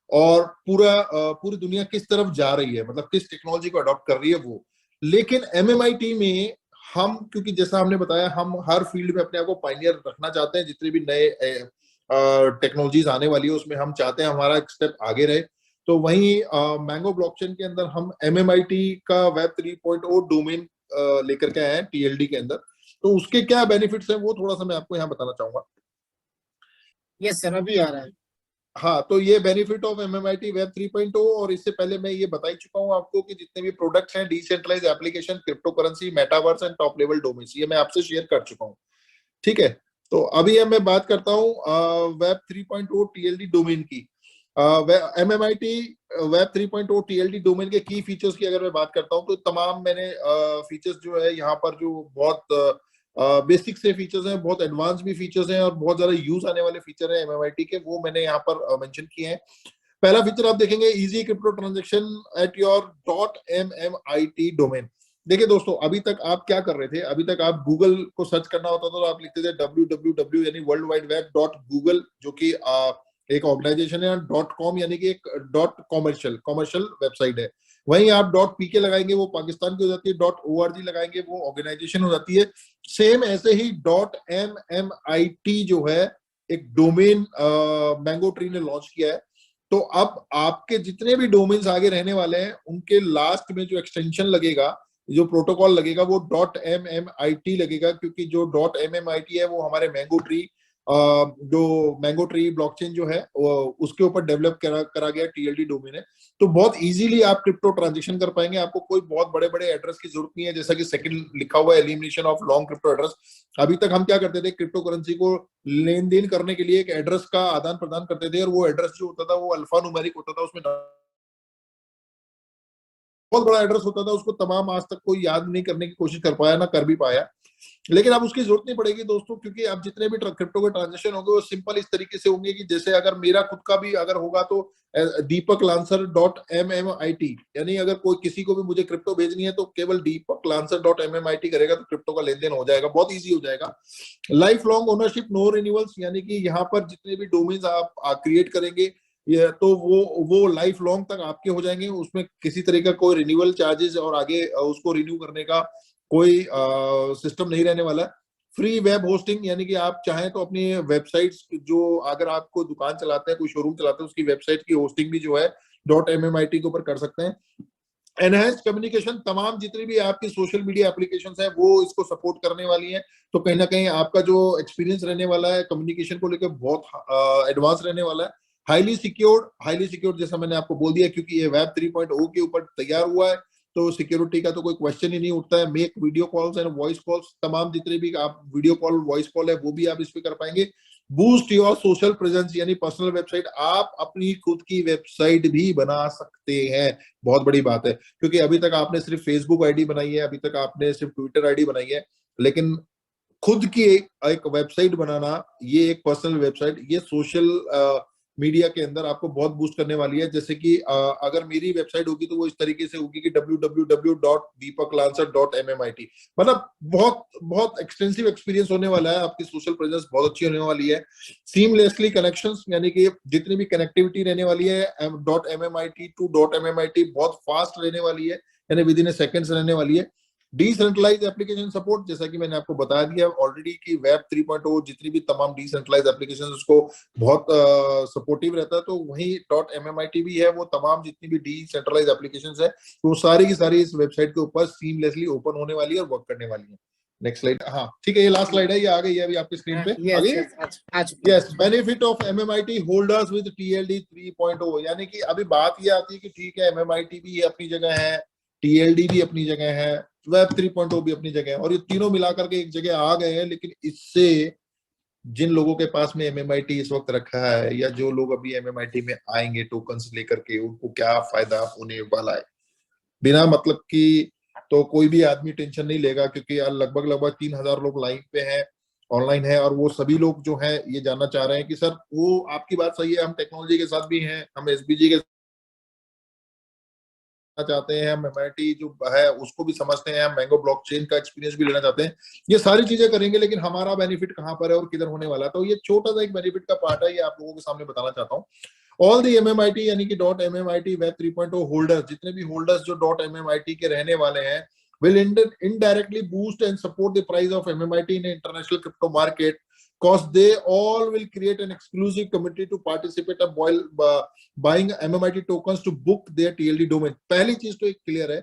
और पूरी दुनिया किस तरफ जा रही है, मतलब किस टेक्नोलॉजी को अडॉप्ट कर रही है वो। लेकिन एमएमआईटी में हम, क्योंकि जैसा हमने बताया, हम हर फील्ड में अपने आप को पायनियर रखना चाहते हैं, जितने भी नए टेक्नोलॉजीज आने वाली है उसमें हम चाहते हैं हमारा एक स्टेप आगे रहे। तो वहीं मैंगो ब्लॉकचेन के अंदर हम एमएमआईटी का वेब 3.0 डोमेन लेकर के आए हैं टीएलडी के अंदर। तो उसके क्या बेनिफिट्स हैं वो थोड़ा सा मैं आपको यहाँ बताना चाहूंगा। यस सर, अभी आ रहा है। हाँ, तो ये बेनिफिट ऑफ एमएमआईटी वेब 3.0, और इससे पहले मैं ये बता ही चुका हूँ आपको कि जितने भी प्रोडक्ट्स हैं, decentralise application, cryptocurrency, metaverse and top level domains, ये मैं आपसे शेयर कर चुका हूँ। ठीक है, तो अभी मैं बात करता हूँ वेब 3.0 टीएलडी डोमेन की। एमएमआईटी वेब 3.0 टीएलडी डोमेन के की फीचर्स की अगर मैं बात करता हूँ, तो तमाम मैंने फीचर्स जो है यहाँ पर, जो बहुत बेसिक से फीचर्स हैं, बहुत एडवांस भी फीचर्स हैं, और बहुत ज्यादा यूज आने वाले फीचर हैं एमएमआईटी के, वो मैंने यहाँ पर मेंशन किए हैं। पहला फीचर आप देखेंगे, easy crypto transaction at your .mmit domain. देखिए दोस्तों, अभी तक आप क्या कर रहे थे, अभी तक आप गूगल को सर्च करना होता था तो आप लिखते थे www यानी वर्ल्ड वाइड वेब .google, जो कि एक ऑर्गेनाइजेशन है, .com यानी कि एक कॉमर्शियल वेबसाइट है। वहीं आप .pk लगाएंगे वो पाकिस्तान की हो जाती है, .org लगाएंगे वो ऑर्गेनाइजेशन हो जाती है। सेम ऐसे ही .mmit जो है एक डोमेन मैंगो ट्री ने लॉन्च किया है। तो अब आपके जितने भी डोमेन्स आगे रहने वाले हैं, उनके लास्ट में जो एक्सटेंशन लगेगा, जो प्रोटोकॉल लगेगा, वो .mmit लगेगा, क्योंकि जो .mmit है वो हमारे मैंगो ट्री, जो मैंगो ट्री ब्लॉकचेन जो है उसके ऊपर डेवलप करा गया टीएलडी डोमेन है। तो बहुत इजीली आप क्रिप्टो ट्रांजेक्शन कर पाएंगे, आपको कोई बहुत बड़े बड़े एड्रेस की जरूरत नहीं है, जैसा कि सेकंड लिखा हुआ है, elimination of long crypto address. अभी तक हम क्या करते थे, क्रिप्टो करेंसी को लेन देन करने के लिए एक एड्रेस का आदान प्रदान करते थे, और वो एड्रेस जो होता था वो अल्फा न्यूमेरिक होता था, उसमें बहुत बड़ा एड्रेस होता था, उसको तमाम आज तक कोई याद नहीं करने की कोशिश कर पाया, ना कर भी पाया। लेकिन अब उसकी जरूरत नहीं पड़ेगी दोस्तों, क्योंकि अब जितने भी क्रिप्टो के ट्रांजेक्शन होंगे वो सिंपल इस तरीके से होंगे कि जैसे अगर मेरा खुद का भी अगर होगा तो दीपक लांसर .mmit, यानी अगर कोई किसी को भी मुझे क्रिप्टो भेजनी है तो केवल दीपक लांसर .mmit करेगा तो क्रिप्टो का लेन देन हो जाएगा, बहुत ईजी हो जाएगा। Lifelong ownership, no renewals, यानी कि यहाँ पर जितने भी डोमेन्स आप क्रिएट करेंगे ये तो वो लाइफ लॉन्ग तक आपके हो जाएंगे, उसमें किसी तरह का कोई रिन्यूअल चार्जेस और आगे उसको रिन्यू करने का कोई सिस्टम नहीं रहने वाला। फ्री वेब होस्टिंग, यानी कि आप चाहें तो अपनी वेबसाइट्स, जो अगर आपको दुकान चलाते हैं, कोई शोरूम चलाते हैं, उसकी वेबसाइट की होस्टिंग भी जो है .mmit के ऊपर कर सकते हैं। एनहेंस्ड कम्युनिकेशन, तमाम जितनी भी आपकी सोशल मीडिया एप्लीकेशंस हैं वो इसको सपोर्ट करने वाली हैं, तो कहीं ना कहीं आपका जो एक्सपीरियंस रहने वाला है कम्युनिकेशन को लेकर बहुत एडवांस रहने वाला है। हाईली सिक्योर्ड जैसा मैंने आपको बोल दिया, क्योंकि ये वेब 3.0 के ऊपर तैयार हुआ है, तो सिक्योरिटी का तो कोई क्वेश्चन ही नहीं उठता है। Make video calls and voice calls, तमाम जितने भी आप वीडियो कॉल वॉइस कॉल है वो भी आप इस पे कर पाएंगे। बूस्ट योर सोशल प्रेजेंस, यानी पर्सनल वेबसाइट, आप अपनी खुद की वेबसाइट भी बना सकते हैं, बहुत बड़ी बात है, क्योंकि अभी तक आपने सिर्फ फेसबुक आईडी बनाई है, अभी तक आपने सिर्फ ट्विटर आईडी बनाई है, लेकिन खुद की एक वेबसाइट बनाना, ये एक पर्सनल वेबसाइट, ये सोशल मीडिया के अंदर आपको बहुत बूस्ट करने वाली है। जैसे कि अगर मेरी वेबसाइट होगी तो वो इस तरीके से होगी कि www.deepaklancer.mmit, मतलब बहुत बहुत एक्सटेंसिव एक्सपीरियंस होने वाला है, आपकी सोशल प्रेजेंस बहुत अच्छी होने वाली है। सीमलेसली कनेक्शंस, यानी कि जितनी भी कनेक्टिविटी रहने वाली है .mmit टू .mmit बहुत फास्ट रहने वाली है, यानी विद इन सेकंड्स रहने वाली है। डिसेंट्रलाइज एप्लीकेशन सपोर्ट, जैसा कि मैंने आपको बता दिया ऑलरेडी कि वेब 3.0 जितनी भी तमाम डिसेंट्रलाइज एप्लीकेशन उसको बहुत सपोर्टिव रहता है, तो वही .mmit भी है, वो तमाम जितनी भी डिसेंट्रलाइज एप्लीकेशंस है वो सारी की सारी इस वेबसाइट के ऊपर सीमलेसली ओपन होने वाली है और वर्क करने वाली है। नेक्स्ट स्लाइड, हाँ ठीक है, ये लास्ट स्लाइड है, ये आ गई है अभी आपकी स्क्रीन पे। Yes, benefit of MMIT holders with TLD 3.0, यानी कि अभी बात ये आती है कि ठीक है एमएमआईटी भी अपनी जगह है, टीएलडी भी अपनी जगह है, वेब 3.0 भी अपनी जगह है, और ये तीनों मिलाकर के एक जगह आ गए हैं। लेकिन इससे जिन लोगों के पास में एमएमआईटी इस वक्त रखा है, या जो लोग अभी एमएमआईटी में आएंगे टोकन्स लेकर के, उनको क्या फायदा होने वाला है बिना मतलब की, तो कोई भी आदमी टेंशन नहीं लेगा, क्योंकि यार लगभग 3000 लोग लाइन पे हैं, ऑनलाइन है, और वो सभी लोग जो है ये जानना चाह रहे हैं कि सर, वो आपकी बात सही है, हम टेक्नोलॉजी के साथ भी हैं, हम एसबीजी के चाहते हैं, हम MIT जो है उसको भी समझते हैं, हम मैंगो ब्लॉकचेन का एक्सपीरियंस भी लेना चाहते हैं, ये सारी चीजें करेंगे, लेकिन हमारा बेनिफिट कहाँ पर है और किधर होने वाला है, तो ये छोटा सा एक बेनिफिट का पार्ट है, ये आप लोगों के सामने बताना चाहता हूँ। ऑल दी MMIT यानी कि .MMIT वेब 3.0 होल्डर्स, जितने भी होल्डर्स जो .MMIT के रहने वाले हैं, will indirectly boost and support the price of MMIT in international crypto market, because they all will create an exclusive community to participate of buying MMIT tokens to book their TLD domain। पहली चीज तो एक clear है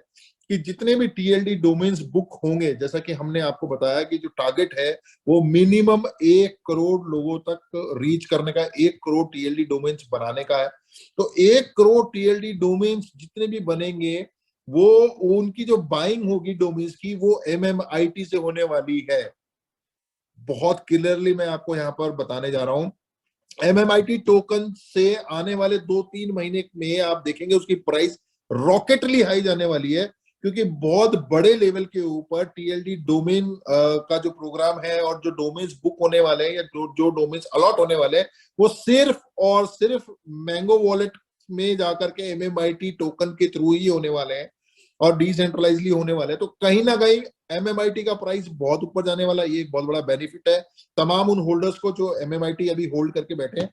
कि जितने भी TLD domains book होंगे, जैसा कि हमने आपको बताया कि जो टारगेट है वो मिनिमम 1 करोड़ लोगों तक रीच करने का, 1 करोड़ TLD डोमेन्स बनाने का है। तो 1 करोड़ TLD डोमेन्स जितने भी बनेंगे, वो उनकी जो बाइंग होगी डोमेन्स की, वो MMIT से होने वाली है। बहुत क्लियरली मैं आपको यहाँ पर बताने जा रहा हूं, MMIT टोकन से आने वाले 2-3 महीने में आप देखेंगे उसकी प्राइस रॉकेटली हाई जाने वाली है, क्योंकि बहुत बड़े लेवल के ऊपर TLD डोमेन का जो प्रोग्राम है और जो डोमेन्स बुक होने वाले हैं या जो डोमेन्स अलॉट होने वाले हैं, वो सिर्फ और सिर्फ मैंगो वॉलेट में जाकर के MMIT टोकन के थ्रू ही होने वाले हैं और डिसेंट्रलाइजली होने वाले हैं। तो कहीं ना कहीं MMIT का प्राइस बहुत ऊपर जाने वाला है, ये एक बहुत बड़ा बेनिफिट है तमाम उन होल्डर्स को जो MMIT अभी होल्ड करके बैठे हैं।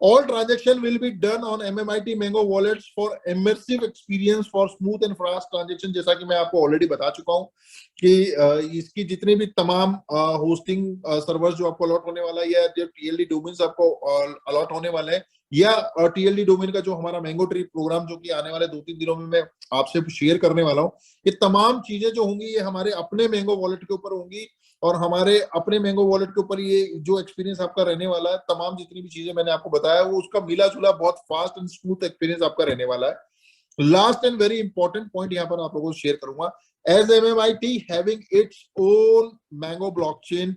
All transaction will be done on MMIT Mango wallets for immersive experience for smooth and fast transaction। जैसा कि मैं आपको ऑलरेडी बता चुका हूं कि इसकी जितने भी तमाम होस्टिंग सर्वर्स जो आपको अलॉट होने वाला है, या जो TLD डोमेन्स आपको अलॉट होने वाले हैं, या TLD डोमेन का जो हमारा मैंगो ट्री प्रोग्राम जो कि आने वाले 2-3 दिनों में मैं आपसे शेयर करने वाला हूं, ये तमाम चीजें जो होंगी ये हमारे अपने मैंगो वॉलेट के ऊपर होंगी और हमारे अपने मैंगो वॉलेट के ऊपर ये जो एक्सपीरियंस आपका रहने वाला है, तमाम जितनी भी चीजें मैंने आपको बताया वो उसका मिला जुला बहुत फास्ट एंड स्मूथ एक्सपीरियंस आपका रहने वाला है। Last and very important point यहाँ पर आप लोगों को शेयर करूंगा, as MMIT having its own mango blockchain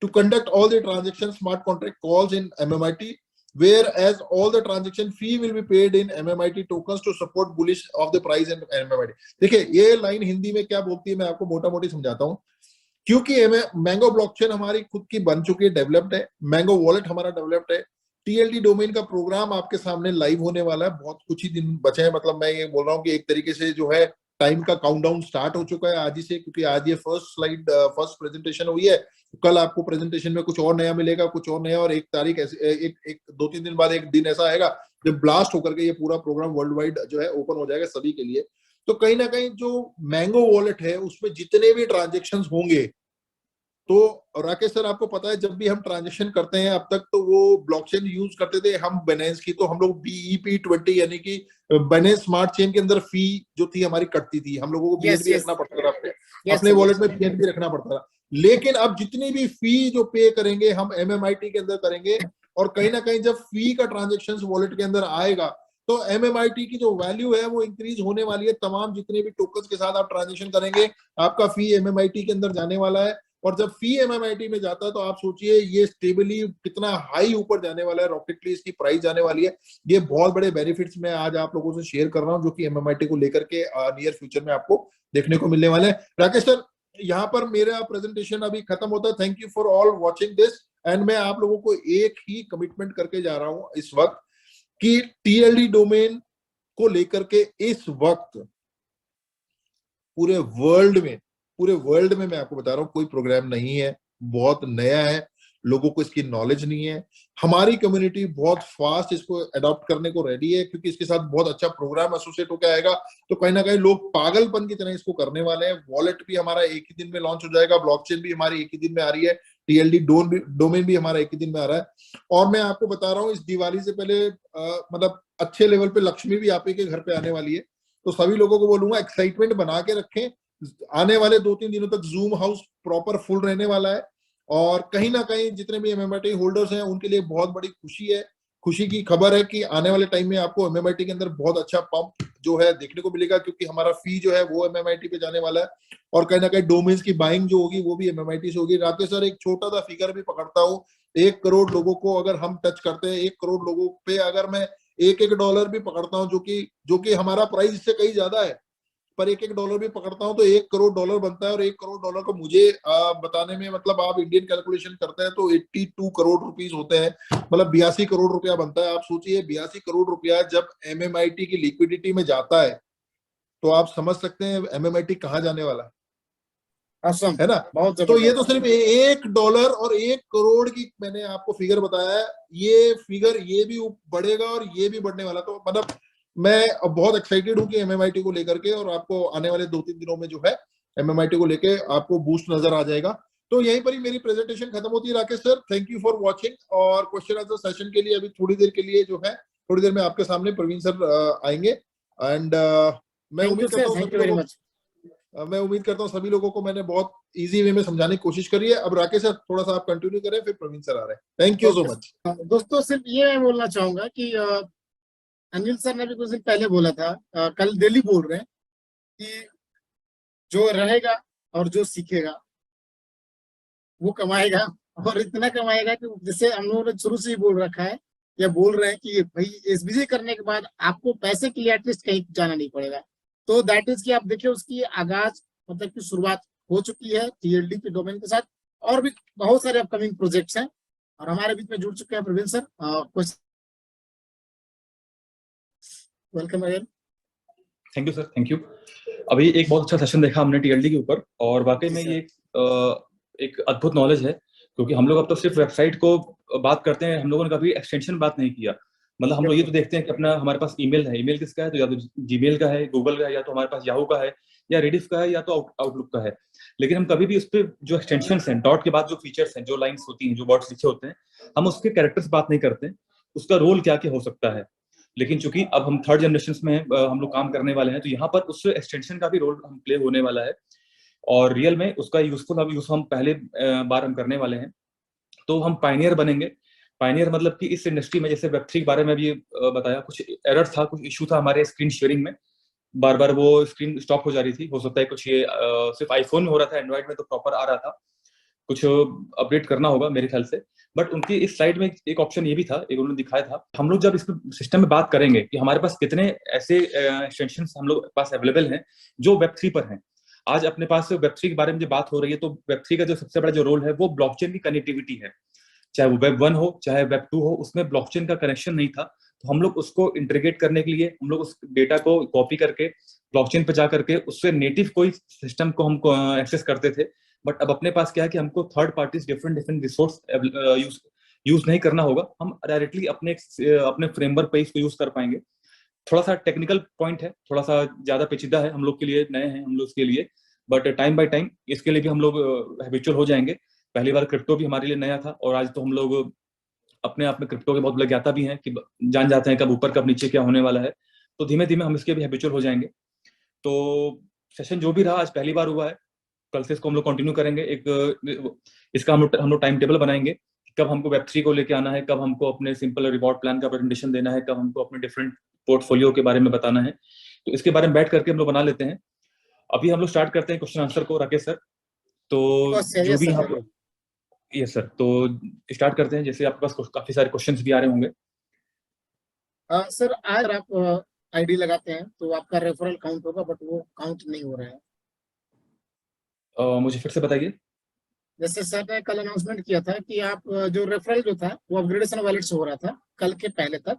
to conduct all the transaction smart contract calls in MMIT, whereas all the transaction fee will be paid in MMIT tokens to support bullish of the price in MMIT। देखिए ये line Hindi में क्या बोलती है मैं आपको मोटा मोटी समझाता हूँ। क्योंकि मैंगो ब्लॉकचेन हमारी खुद की बन चुकी है, डेवलप्ड है, मैंगो वॉलेट हमारा डेवलप्ड है, TLD डोमेन का प्रोग्राम आपके सामने लाइव होने वाला है, बहुत कुछ ही दिन बचे हैं, मतलब मैं ये बोल रहा हूँ कि एक तरीके से जो है टाइम का काउंटडाउन स्टार्ट हो चुका है आज ही से, क्योंकि आज ये फर्स्ट प्रेजेंटेशन हुई है, कल आपको प्रेजेंटेशन में कुछ और नया मिलेगा, कुछ और नया, और 1 तारीख ऐसे एक 2-3 दिन बाद एक दिन ऐसा आएगा जब ब्लास्ट होकर के ये पूरा प्रोग्राम वर्ल्ड वाइड जो है ओपन हो जाएगा सभी के लिए। तो कहीं ना कहीं जो मैंगो वॉलेट है उसमें जितने भी ट्रांजेक्शन होंगे, तो राकेश सर आपको पता है जब भी हम ट्रांजेक्शन करते हैं अब तक तो वो ब्लॉकचेन यूज करते थे हम बाइनेंस की, तो हम लोग BEP20 यानी कि बाइनेंस स्मार्ट चेन के अंदर फी जो थी हमारी कटती थी, हम लोगों को BNB रखना पड़ता था, अपने वॉलेट में BNB रखना पड़ता था। लेकिन अब जितनी भी फी जो पे करेंगे हम MMIT के अंदर करेंगे, और कहीं ना कहीं जब फी का ट्रांजेक्शन वॉलेट के अंदर आएगा तो MMIT की जो वैल्यू है वो इंक्रीज होने वाली है। तमाम जितने भी टोकन्स के साथ आप ट्रांजेक्शन करेंगे आपका फी MMIT के अंदर जाने वाला है, और जब फी MMIT में जाता है तो आप सोचिए ये स्टेबली कितना हाई ऊपर जाने वाला है, रॉकेटली इसकी प्राइस जाने वाली है। ये बहुत बड़े बेनिफिट्स मैं आज आप लोगों से शेयर कर रहा हूं जो कि MMIT को लेकर के नियर फ्यूचर में आपको देखने को मिलने वाले हैं। राकेश सर यहाँ पर मेरा प्रेजेंटेशन अभी खत्म होता है। Thank you for all watching this, and मैं आप लोगों को एक ही कमिटमेंट करके जा रहा हूं इस वक्त कि TLD डोमेन को लेकर के इस वक्त पूरे वर्ल्ड में मैं आपको बता रहा हूं कोई प्रोग्राम नहीं है, बहुत नया है, लोगों को इसकी नॉलेज नहीं है। हमारी कम्युनिटी बहुत फास्ट इसको अडॉप्ट करने को रेडी है, क्योंकि इसके साथ बहुत अच्छा प्रोग्राम एसोसिएट होकर आएगा, तो कहीं ना कहीं लोग पागलपन की तरह इसको करने वाले हैं। वॉलेट भी हमारा एक ही दिन में लॉन्च हो जाएगा, ब्लॉकचेन भी हमारी एक ही दिन में आ रही है, TLD डोमेन भी हमारा एक ही दिन में आ रहा है। और मैं आपको बता रहा हूँ इस दिवाली से पहले मतलब अच्छे लेवल पे लक्ष्मी भी आप ही के घर पे आने वाली है, तो सभी लोगों को बोलूंगा एक्साइटमेंट बना के रखें। आने वाले 2-3 दिनों तक जूम हाउस प्रॉपर फुल रहने वाला है, और कहीं ना कहीं जितने भी MMIT होल्डर्स हैं उनके लिए बहुत बड़ी खुशी है, खुशी की खबर है कि आने वाले टाइम में आपको MMIT के अंदर बहुत अच्छा पंप जो है देखने को मिलेगा, क्योंकि हमारा फी जो है वो MMIT पे जाने वाला है, और कहीं ना कहीं डोमेन्स की बाइंग जो होगी वो भी MMIT से होगी। राकेश सर एक छोटा सा फिगर भी पकड़ता हूँ, 1 करोड़ लोगों को अगर हम टच करते हैं, 1 करोड़ लोगों पे अगर मैं $1 भी पकड़ता हूँ, जो कि हमारा प्राइस इससे कहीं ज्यादा है, पर $1 भी पकड़ता हूं तो $1 करोड़ बनता है, और $1 करोड़ को मुझे बताने में मतलब आप इंडियन कैलकुलेशन करते हैं तो 82 करोड़ रुपीस होते हैं, मतलब 82 करोड़ रुपया बनता है। आप सोचिए 82 करोड़ रुपया जब MMIT की लिक्विडिटी में जाता है तो आप समझ सकते हैं MMIT कहाँ जाने वाला है awesome, है ना। बहुत तो ये तो जबरदस्त। सिर्फ $1 और 1 करोड़ की मैंने आपको फिगर बताया है। ये फिगर ये भी बढ़ेगा और ये भी बढ़ने वाला। तो मतलब मैं अब बहुत एक्साइटेड हूँ कि MMIT को लेकर के, और आपको आने वाले 2-3 दिनों में जो है MMIT को लेके आपको बूस्ट नजर आ जाएगा। तो यहीं पर ही मेरी प्रेजेंटेशन खत्म होती है। Rakesh sir, thank you for watching. और क्वेश्चन आंसर सेशन के लिए अभी थोड़ी देर के लिए जो है, थोड़ी देर में आपके सामने प्रवीण सर आएंगे। एंड मैं थैंक यू उम्मीद करता सर, हूँ थैंक सभी यू वेरी लोगों मच। सभी लोगों को मैंने बहुत इजी वे में समझाने की कोशिश करी है। अब राकेश सर थोड़ा सा आप कंटिन्यू करें, फिर प्रवीण सर आ रहे हैं। Thank you so much. दोस्तों सिर्फ ये मैं बोलना चाहूंगा कि अनिल सर ने भी कुछ दिन पहले बोला था, कल दिल्ली बोल रहे हैं कि जो रहेगा और जो सीखेगा वो कमाएगा, और इतना कमाएगा कि जैसे हम लोगों ने शुरू से ही बोल रखा है या बोल रहे हैं कि भाई SBC करने के बाद आपको पैसे के लिए एटलीस्ट कहीं जाना नहीं पड़ेगा। तो दैट इज कि आप देखिए उसकी आगाज मतलब की शुरुआत हो चुकी है TLD के डोमेन के साथ, और भी बहुत सारे अपकमिंग प्रोजेक्ट्स हैं। और हमारे बीच में जुड़ चुके हैं प्रवीण सर, कुछ welcome again. Thank you sir, thank you. अभी एक बहुत अच्छा सेशन देखा हमने TLD के ऊपर, और वाकई में ये एक अद्भुत नॉलेज है, क्योंकि हम लोग अब तो सिर्फ वेबसाइट को बात करते हैं, हम लोगों ने कभी एक्सटेंशन बात नहीं किया। मतलब हम लोग ये तो देखते हैं कि अपना हमारे पास ईमेल है, ईमेल किसका है, तो या तो जीमेल का है, गूगल का है, या तो हमारे पास याहू का है, या रेडिफ का है, या तो आउटलुक का है। लेकिन हम कभी भी उस पर जो एक्सटेंशन हैं, डॉट के बाद जो फीचर्स हैं, जो लाइन्स होती हैं, जो वर्ड्स लिखे होते हैं, हम उसके कैरेक्टर्स बात नहीं करते, उसका रोल क्या क्या हो सकता है। लेकिन चूंकि अब हम थर्ड जनरेशन में हम लोग काम करने वाले हैं, तो यहाँ पर उस एक्सटेंशन का भी रोल हम प्ले होने वाला है, और रियल में उसका यूजफुल अब यूज हम पहले बार हम करने वाले हैं। तो हम पायनियर बनेंगे। पायनियर मतलब कि इस इंडस्ट्री में, जैसे वेब3 के बारे में भी बताया, कुछ एरर था, कुछ इशू था हमारे स्क्रीन शेयरिंग में, बार बार वो स्क्रीन स्टॉप हो जा रही थी। हो सकता है कुछ ये सिर्फ आईफोन में हो रहा था, एंड्रॉइड में तो प्रॉपर आ रहा था, कुछ अपडेट करना होगा मेरे ख्याल से। बट उनकी इस स्लाइड में एक ऑप्शन ये भी था, एक उन्होंने दिखाया था, हम लोग जब इस सिस्टम में बात करेंगे कि हमारे पास कितने ऐसे एक्सटेंशन हम लोग पास अवेलेबल हैं जो वेब3 पर हैं। आज अपने पास वेब3 के बारे में जो बात हो रही है, तो वेब3 का जो सबसे बड़ा जो रोल है वो ब्लॉकचेन की कनेक्टिविटी है। चाहे वो वेब 1 हो चाहे वेब 2 हो, उसमें ब्लॉकचेन का कनेक्शन नहीं था, तो हम लोग उसको इंटीग्रेट करने के लिए हम लोग उस डेटा को कॉपी करके ब्लॉकचेन पे जा करके उससे नेटिव कोई सिस्टम को हमको एक्सेस करते थे। बट अब अपने पास क्या है कि हमको third parties different resource use नहीं करना होगा, हम डायरेक्टली अपने फ्रेमवर्क पे इसको यूज कर पाएंगे। थोड़ा सा टेक्निकल पॉइंट है, थोड़ा सा ज्यादा पेचीदा है हम लोग के लिए, नए हैं हम लोग के लिए, बट टाइम बाय टाइम इसके लिए भी हम लोग हैबिचुअल हो जाएंगे। पहली बार क्रिप्टो भी हमारे लिए नया था, और आज तो हम लोग अपने आप में क्रिप्टो के बहुत बड़े ज्ञाता भी हैं कि जान जाते हैं कब ऊपर कब नीचे क्या होने वाला है। तो धीमे धीमे हम इसके भी हैबिचुअल हो जाएंगे। तो सेशन जो भी रहा आज पहली बार हुआ है, कल से इसको हम लोग कंटिन्यू करेंगे। इसका हम लोग टाइम टेबल बनाएंगे, कब हमको वेब3 को लेके आना है, कब हमको अपने सिंपल रिवॉर्ड प्लान का प्रेजेंटेशन देना है, कब हमको अपने डिफरेंट पोर्टफोलियो के बारे में बताना है। तो इसके बारे में बैठ करके हम लोग बना लेते हैं। अभी हम लोग स्टार्ट करते हैं क्वेश्चन आंसर को, राकेश सर। तो जो भी यहाँ यस सर, तो स्टार्ट करते हैं। जैसे आपके पास काफी सारे क्वेश्चंस भी आ रहे होंगे। सर आज आप ID लगाते हैं तो आपका रेफरल काउंट होगा, बट वो काउंट नहीं हो रहा है। मुझे फिर से बताइए। जैसे सर ने कल अनाउंसमेंट किया था कि आप जो रेफरल जो था वो अपग्रेडेशन वॉलेट से हो रहा था कल के पहले तक।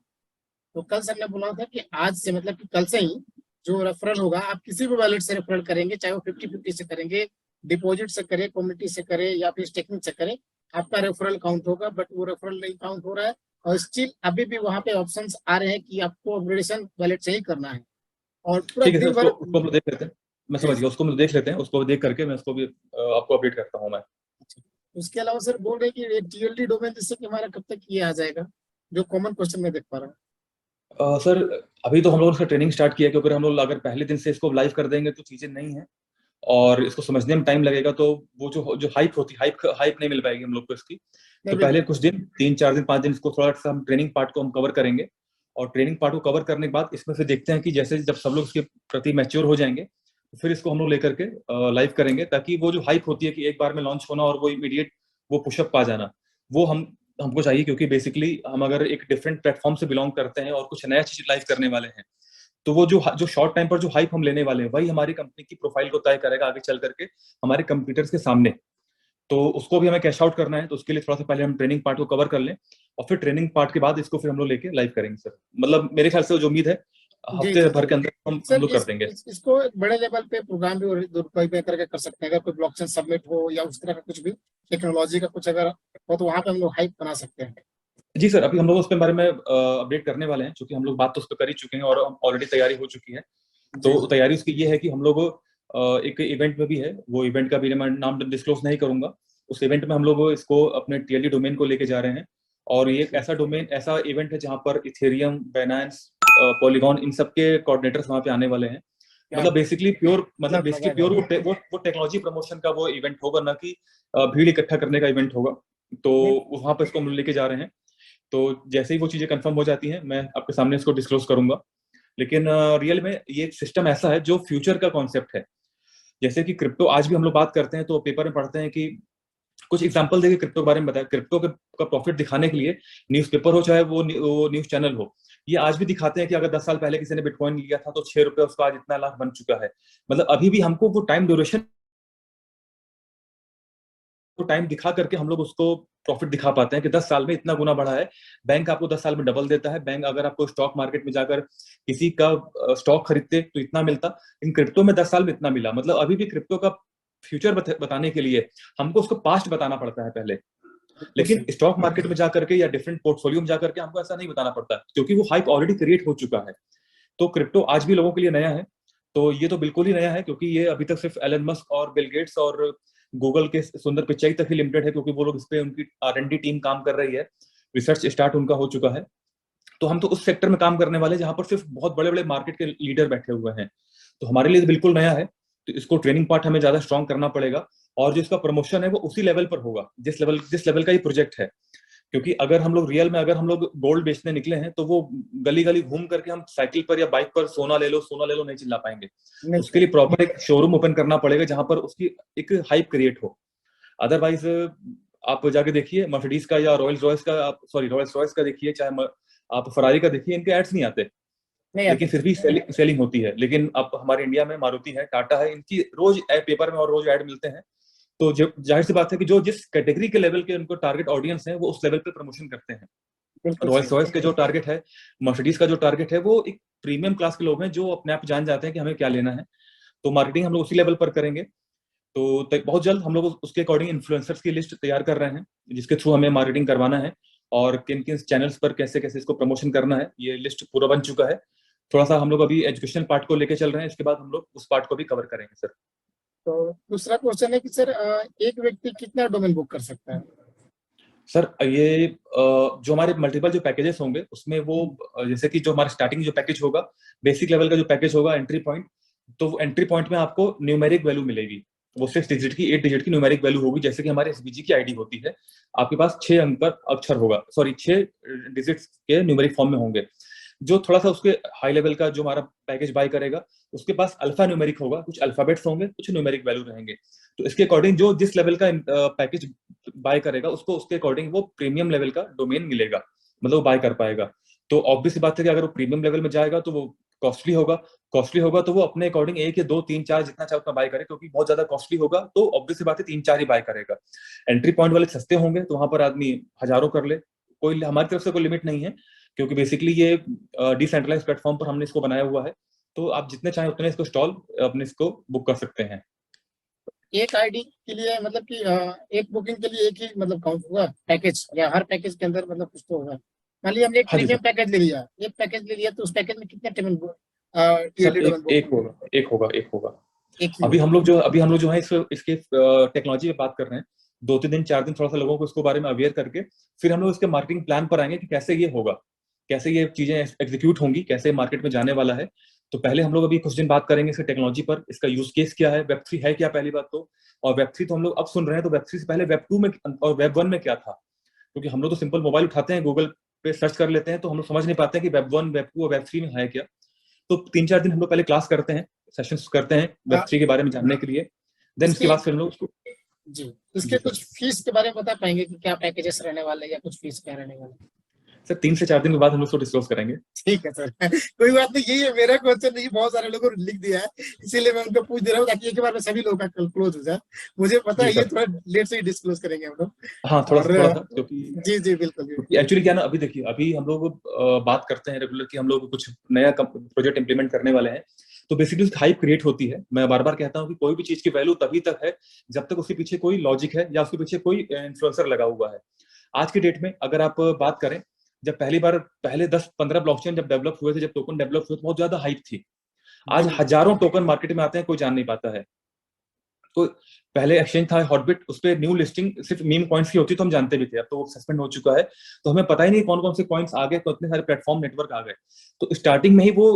तो कल सर ने बोला था कि आज से मतलब कि कल से ही जो रेफरल होगा आप किसी भी वॉलेट से रेफरल करेंगे, चाहे वो 50-50 से करेंगे, डिपॉजिट से करें, कम्युनिटी से करें या फिर स्टेकिंग से करें, आपका रेफरल काउंट होगा। बट वो रेफरल नहीं काउंट हो रहा है, और स्टिल अभी भी वहां पे ऑप्शंस आ रहे हैं कि आपको अपग्रेडेशन वॉलेट से ही करना है। और पूरा ठीक है सर, दिन भर उसको हम लोग देख लेते हैं। मैं समझ गया, उसको हम लोग देख लेते हैं, उसको देख करके मैं उसको भी आपको अपडेट करता हूँ मैं। उसके अलावा सर बोल रहे हैं कि TLD डोमेन जिससे कि हमारा कब तक ये आ जाएगा, जो कॉमन क्वेश्चन में देख पा रहा हूँ। सर अभी तो हम लोगों ने ट्रेनिंग स्टार्ट किया, क्योंकि हम लोग अगर पहले दिन से इसको लाइव कर देंगे तो चीजें नहीं है, और इसको समझने में टाइम लगेगा, तो वो जो हाइप होती है, हाइप नहीं मिल पाएगी हम लोग को इसकी। तो पहले कुछ दिन, 3-4 दिन 5 दिन इसको थोड़ा सा हम ट्रेनिंग पार्ट को हम कवर करेंगे, और ट्रेनिंग पार्ट को कवर करने के बाद इसमें से देखते हैं कि जैसे जब सब लोग इसके प्रति मैच्योर हो जाएंगे, तो फिर इसको हम लोग लेकर के लाइव करेंगे, ताकि वो जो हाइप होती है कि एक बार में लॉन्च होना और वो इमीडिएट वो पुशअप पा जाना, वो हमको चाहिए। क्योंकि बेसिकली हम अगर एक डिफरेंट प्लेटफॉर्म से बिलोंग करते हैं और कुछ नया चीज लाइव करने वाले हैं, तो वो जो शॉर्ट टाइम पर जो हाइप हम लेने वाले हैं, वही हमारी कंपनी की प्रोफाइल को तय करेगा आगे चल करके हमारे कंपटीटर्स के सामने। तो उसको भी हमें कैश आउट करना है, तो उसके लिए थोड़ा सा पहले हम ट्रेनिंग पार्ट को कवर कर लें, और फिर ट्रेनिंग पार्ट के बाद इसको फिर हम लोग लेके लाइव करेंगे सर। मतलब मेरे ख्याल से जो उम्मीद है हफ्ते भर के अंदर हम सर लोग कर देंगे। इसको एक बड़े लेवल पे प्रोग्राम भी दुरुपयोग में करके कर सकते हैं। अगर कोई ब्लॉकचेन सबमिट हो या उस तरह का कुछ भी टेक्नोलॉजी का कुछ अगर हो तो वहां पे हम लोग हाइप बना सकते हैं। जी सर, अभी हम लोग उस पर बारे में अपडेट करने वाले हैं, क्योंकि हम लोग बात तो उस पर कर ही चुके हैं और ऑलरेडी तैयारी हो चुकी है। तो तैयारी उसकी ये है कि हम लोग एक इवेंट में भी है, वो इवेंट का भी मैं नाम डिस्क्लोज नहीं करूंगा। उस इवेंट में हम लोग इसको अपने टीएलडी डोमेन को लेके जा रहे हैं, और ये एक ऐसा डोमेन, ऐसा इवेंट है जहां पर इथेरियम, बाइनेंस, पॉलीगॉन, इन सब के कोऑर्डिनेटर्स वहां पे आने वाले हैं। मतलब बेसिकली प्योर वो टेक्नोलॉजी प्रमोशन का वो इवेंट होगा, ना कि भीड़ इकट्ठा करने का इवेंट होगा। तो वहां पर इसको हम लेके जा रहे हैं। तो जैसे ही वो चीजें कंफर्म हो जाती हैं, मैं आपके सामने इसको डिस्क्लोज करूंगा। लेकिन रियल में ये एक सिस्टम ऐसा है जो फ्यूचर का कॉन्सेप्ट है। जैसे कि क्रिप्टो आज भी हम लोग बात करते हैं तो पेपर में पढ़ते हैं कि कुछ एग्जांपल देके क्रिप्टो के बारे में बताया, क्रिप्टो का प्रॉफिट दिखाने के लिए न्यूज़पेपर हो चाहे वो न्यूज चैनल हो, ये आज भी दिखाते हैं कि अगर 10 साल पहले किसी ने बिटकॉइन लिया था तो 6 रुपए उसका आज इतना लाख बन चुका है। मतलब अभी भी हमको वो टाइम ड्यूरेशन, तो टाइम दिखा करके हम लोग उसको प्रॉफिट दिखा पाते हैं कि 10 साल में इतना गुना बढ़ा है। बैंक आपको 10 साल में डबल देता है। बैंक अगर आपको स्टॉक मार्केट में जाकर किसी का स्टॉक खरीदते तो इतना मिलता, इन क्रिप्टो में 10 साल में इतना मिला। मतलब अभी भी क्रिप्टो का फ्यूचर बताने के लिए हमको उसको पास्ट बताना पड़ता है पहले। लेकिन स्टॉक मार्केट में जाकर के या डिफरेंट पोर्टफोलियो में जाकर के हमको ऐसा नहीं बताना पड़ता, क्योंकि वो हाइप ऑलरेडी क्रिएट हो चुका है। तो क्रिप्टो आज भी लोगों के लिए नया है। तो ये तो बिल्कुल ही नया है, क्योंकि ये अभी तक सिर्फ एलन मस्क और बिल गेट्स और गूगल के सुंदर पिचाई तक ही लिमिटेड है, क्योंकि वो लोग इस पे, उनकी R&D टीम काम कर रही है, रिसर्च स्टार्ट उनका हो चुका है। तो हम तो उस सेक्टर में काम करने वाले जहां पर सिर्फ बहुत बड़े बड़े मार्केट के लीडर बैठे हुए हैं। तो हमारे लिए तो बिल्कुल नया है। तो इसको ट्रेनिंग पार्ट हमें ज्यादा स्ट्रॉन्ग करना पड़ेगा, और जो इसका प्रमोशन है वो उसी लेवल पर होगा जिस लेवल का ये प्रोजेक्ट है। क्योंकि अगर हम लोग रियल में, अगर हम लोग गोल्ड बेचने निकले हैं तो वो गली गली घूम करके हम साइकिल पर या बाइक पर सोना ले लो नहीं चिल्ला पाएंगे। उसके लिए प्रॉपर एक शोरूम ओपन करना पड़ेगा जहां पर उसकी एक हाइप क्रिएट हो। अदरवाइज आप जाके देखिए मर्सिडीज का या रॉयल्स रॉयस का देखिए, चाहे आप फरारी का देखिए, इनके एड्स नहीं आते, लेकिन फिर भी सेलिंग होती है। लेकिन अब हमारे इंडिया में मारुति है, टाटा है, इनकी रोज पेपर में और रोज ऐड मिलते हैं। तो जाहिर सी बात है कि जो जिस कैटेगरी के लेवल के उनको टारगेट ऑडियंस है, वो उस लेवल पे प्रमोशन करते हैं। रॉयल्स रॉयस के जो टारगेट है, मर्सिडीज का जो टारगेट है, वो एक प्रीमियम क्लास के लोग हैं जो अपने आप जान जाते हैं कि हमें क्या लेना है। तो मार्केटिंग हम लोग उसी लेवल पर करेंगे। तो बहुत जल्द हम लोग उसके अकॉर्डिंग इन्फ्लुएंसर्स की लिस्ट तैयार कर रहे हैं, जिसके थ्रू हमें मार्केटिंग करवाना है और किन किन चैनल्स पर कैसे कैसे इसको प्रमोशन करना है। ये लिस्ट पूरा बन चुका है। थोड़ा सा हम लोग अभी एजुकेशनल पार्ट को लेके चल रहे हैं, इसके बाद हम लोग उस पार्ट को भी कवर करेंगे सर। तो दूसरा क्वेश्चन है कि सर एक व्यक्ति कितना डोमेन बुक कर सकता है? सर ये जो हमारे मल्टीपल जो पैकेजेस होंगे उसमें वो जैसे कि जो हमारा स्टार्टिंग जो पैकेज होगा, बेसिक लेवल का जो पैकेज होगा, एंट्री पॉइंट, तो वो एंट्री पॉइंट में आपको न्यूमेरिक वैल्यू मिलेगी। वो 6 डिजिट की 8 डिजिट की न्यूमेरिक वैल्यू होगी, जैसे कि हमारे एसबीजी की आईडी होती है। आपके पास 6 अंक पर अक्षर होगा, 6 डिजिट्स के न्यूमेरिक फॉर्म में होंगे। जो थोड़ा सा उसके हाई लेवल का जो हमारा पैकेज बाय करेगा, उसके पास अल्फा न्यूमेरिक होगा, कुछ अल्फाबेट्स होंगे, कुछ न्यूमेरिक वैल्यू रहेंगे। तो इसके अकॉर्डिंग जो जिस लेवल का पैकेज बाय करेगा, उसको उसके अकॉर्डिंग वो प्रीमियम लेवल का डोमेन मिलेगा, मतलब वो बाय कर पाएगा। तो ऑब्वियस बात है कि अगर वो प्रीमियम लेवल में जाएगा तो वो कॉस्टली होगा तो वो अपने अकॉर्डिंग 1 या 2 3 4 जितना चाहे उतना बाय करे, क्योंकि बहुत ज्यादा कॉस्टली होगा तो ऑब्वियस बात है 3 4 ही बाय करेगा। एंट्री पॉइंट वाले सस्ते होंगे तो वहां पर आदमी हजारों कर ले, कोई हमारी तरफ से कोई लिमिट नहीं है, क्योंकि बेसिकली ये डिसेंट्रलाइज प्लेटफॉर्म पर हमने इसको बनाया हुआ है। तो आप जितने चाहें उतने इसको स्टॉल अपने इसको बुक कर सकते हैं। एक आईडी के लिए मतलब कि एक बुकिंग के लिए एक ही मतलब काउंट होगा पैकेज, या हर पैकेज के अंदर मतलब कुछ तो होगा? मान लीजिए हमने एक प्रीमियम पैकेज ले लिया, एक पैकेज ले लिया, तो उस पैकेज में कितने एक होगा। अभी हम लोग जो है इसके टेक्नोलॉजी पे बात कर रहे हैं। 2-3 दिन 4 दिन थोड़ा सा लोगों को इसको बारे में अवेयर करके फिर हम लोग इसके मार्केटिंग प्लान पर आएंगे कि कैसे ये होगा, कैसे ये चीजें एग्जीक्यूट होंगी, कैसे मार्केट में जाने वाला है। तो पहले हम लोग अभी कुछ दिन बात करेंगे इसके टेक्नोलॉजी पर, इसका यूज केस क्या है, वेब3 है क्या, पहली बात तो। और वेब3 तो हम लोग अब सुन रहे हैं, तो वेब3 से पहले वेब2 में और वेब1 में क्या था, क्योंकि हम लोग तो सिंपल मोबाइल उठाते हैं, गूगल पे सर्च कर लेते हैं, तो हम लोग समझ नहीं पाते हैं कि वेब1 वेब2 और वेब3 में है क्या। तो 3-4 दिन हम लोग पहले क्लास करते हैं, सेशंस करते हैं वेब3 के बारे में जानने के लिए। देन उसके बाद फिर हम लोग उसको जी इसके कुछ फीस के बारे में बता पाएंगे कि क्या पैकेजेस रहने वाले या कुछ फीस क्या रहने वाले? सर 3 से 4 दिन के बाद हम लोग उसको डिस्क्लोज करेंगे। ठीक है सर, कोई बात नहीं, यही है मेरा क्वेश्चन, नहीं बहुत सारे लोगों ने लिख दिया है, इसीलिए मैं उनको पूछ दे रहा हूँ ताकि एक बार में सभी लोगों का क्लोज हो जाए। मुझे पता जी है ये सर। थोड़ा लेट से ही डिस्क्लोज करेंगे हम लोग। हाँ और थोड़ा सा क्योंकि जी जी बिल्कुल एक्चुअली क्या ना, अभी देखिए, अभी हम लोग बात करते हैं रेगुलर कि हम लोग कुछ नया प्रोजेक्ट इंप्लीमेंट करने वाले हैं, तो बेसिकली उसकी हाइप क्रिएट होती है। मैं बार बार कहता हूँ कि कोई भी चीज की वैल्यू तभी तक है जब तक उसके पीछे कोई लॉजिक है या उसके पीछे कोई इन्फ्लुएंसर लगा हुआ है। आज की डेट में अगर आप बात करें, जब पहले 10-15 ब्लॉकचेन जब डेवलप हुए थे, जब टोकन डेवलप हुए थे, बहुत ज्यादा हाइप थी। आज हजारों टोकन मार्केट में आते हैं, कोई जान नहीं पाता है। तो पहले एक्सचेंज था हॉटबिट, उस पर न्यू लिस्टिंग सिर्फ मीम कॉइन्स की होती तो हम जानते भी थे, अब तो वो सस्पेंड हो चुका है, तो हमें पता ही नहीं कौन कौन से कॉइन्स आ गए, कितने सारे प्लेटफॉर्म नेटवर्क आ गए। तो स्टार्टिंग में ही वो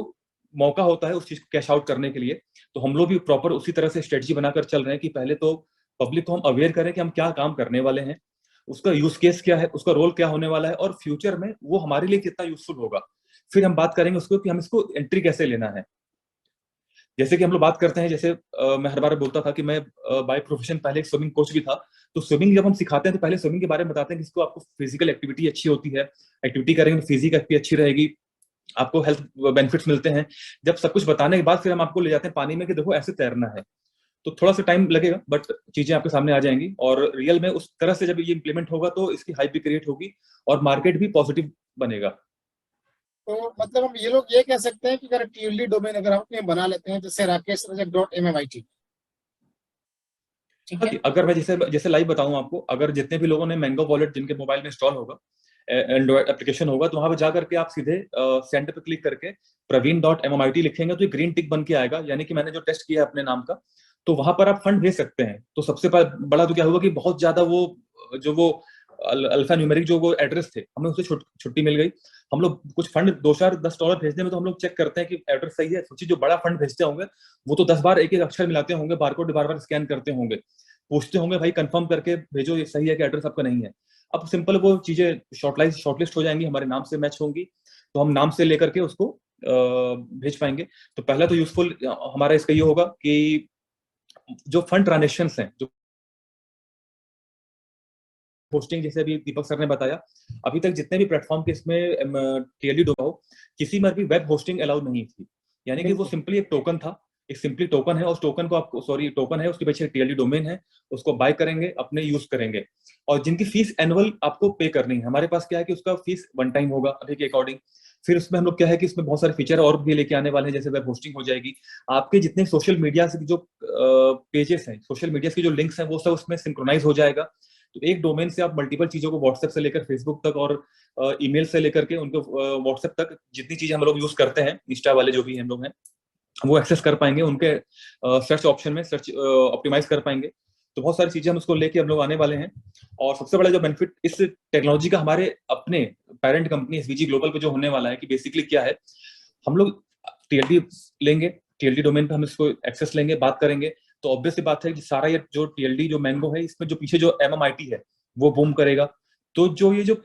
मौका होता है उस चीज को कैश आउट करने के लिए। तो हम लोग भी प्रॉपर उसी तरह से स्ट्रेटजी बनाकर चल रहे हैं कि पहले तो पब्लिक को हम अवेयर करें कि हम क्या काम करने वाले हैं, उसका यूज केस क्या है, उसका रोल क्या होने वाला है, और फ्यूचर में वो हमारे लिए कितना यूजफुल होगा। फिर हम बात करेंगे उसको कि हम इसको एंट्री कैसे लेना है। जैसे कि हम लोग बात करते हैं, जैसे मैं हर बार बोलता था कि मैं बाय प्रोफेशन पहले एक स्विमिंग कोच भी था। तो स्विमिंग जब हम सिखाते हैं तो पहले स्विमिंग के बारे में बताते हैं कि इसको आपको फिजिकल एक्टिविटी अच्छी होती है, एक्टिविटी करेंगे तो फिजिक आपकी अच्छी रहेगी, आपको हेल्थ बेनिफिट्स मिलते हैं। जब सब कुछ बताने के बाद फिर हम आपको ले जाते हैं पानी में कि देखो ऐसे तैरना है। तो थोड़ा सा टाइम लगेगा बट चीजें आपके सामने आ जाएंगी, और रियल में उस तरह से जब ये इंप्लीमेंट होगा तो इसकी हाइप भी क्रिएट होगी और मार्केट भी पॉजिटिव बनेगा। तो मतलब हम ये लोग ये कह सकते हैं कि अगर TLD डोमेन अगर हम अपने बना लेते हैं, जैसे राकेश रजक .mmit, ठीक है, अगर मैं जैसे जैसे लाइव बताऊं आपको, अगर जितने भी लोगों ने मैंगो वॉलेट जिनके मोबाइल में इंस्टॉल होगा, एंड्रॉइड एप्लीकेशन होगा, तो वहां पे जाकर के आप सीधे सेंड पे क्लिक करके praveen.mmit लिखेंगे तो ये ग्रीन टिक बन के आएगा, यानी कि मैंने जो टेस्ट किया है अपने नाम का, तो वहां पर आप फंड भेज सकते हैं। तो सबसे बड़ा तो क्या हुआ कि बहुत ज्यादा वो अल्फा न्यूमेरिक जो वो एड्रेस थे, हमें उससे छुट्टी मिल गई। हम लोग कुछ फंड $2-10 भेजने में तो हम लोग चेक करते हैं कि एड्रेस सही है। सोचिए जो बड़ा फंड भेजते होंगे वो तो 10 बार एक एक अक्षर मिलाते होंगे, बारकोड बार बार स्कैन करते होंगे, पूछते होंगे भाई कंफर्म करके भेजो ये सही है कि एड्रेस आपका नहीं है। अब सिंपल वो चीजें शॉर्टलिस्ट हो जाएंगी, हमारे नाम से मैच होंगी, तो हम नाम से लेकर के उसको भेज पाएंगे। तो पहला तो यूजफुल हमारा इसका ये होगा कि जो फंड ट्रांजेक्शन हैं, जो होस्टिंग, जैसे अभी दीपक सर ने बताया, अभी तक जितने भी प्लेटफॉर्म के इसमें TLD डोमेन हो, किसी में भी वेब होस्टिंग अलाउड नहीं थी। यानी कि वो सिंपली एक टोकन था, एक सिंपली टोकन है, उस टोकन को आपको टोकन है, उसके पीछे TLD डोमेन है, उसको बाय करेंगे, अपने यूज करेंगे, और जिनकी फीस एनुअल आपको पे करनी है। हमारे पास क्या है कि उसका फीस वन टाइम होगा अभी के अकॉर्डिंग। फिर उसमें हम लोग क्या है कि इसमें बहुत सारे फीचर और भी लेके आने वाले हैं, जैसे वेब होस्टिंग हो जाएगी, आपके जितने सोशल मीडिया से जो पेजेस हैं, सोशल मीडिया के जो लिंक्स हैं, वो सब उसमें सिंक्रोनाइज हो जाएगा। तो एक डोमेन से आप मल्टीपल चीजों को व्हाट्सएप से लेकर फेसबुक तक और ईमेल से लेकर के उनको व्हाट्सएप तक जितनी चीजें हम लोग यूज करते हैं, इंस्टा वाले जो भी हम लोग हैं, वो एक्सेस कर पाएंगे, उनके सर्च ऑप्शन में सर्च ऑप्टिमाइज कर पाएंगे। तो बहुत सारी चीजें हम उसको लेके हम लोग आने वाले हैं। और सबसे बड़ा जो बेनिफिट इस टेक्नोलॉजी का हमारे अपने पेरेंट कंपनी SVG ग्लोबल पे जो होने वाला है कि बेसिकली क्या है, हम लोग TLD लेंगे, TLD डोमेन पे हम इसको एक्सेस लेंगे, बात करेंगे, तो ऑब्वियस सी बात है कि सारा ये जो TLD जो मैंगो है, इसमें जो पीछे जो MMIT है वो बूम करेगा। तो जो ये जो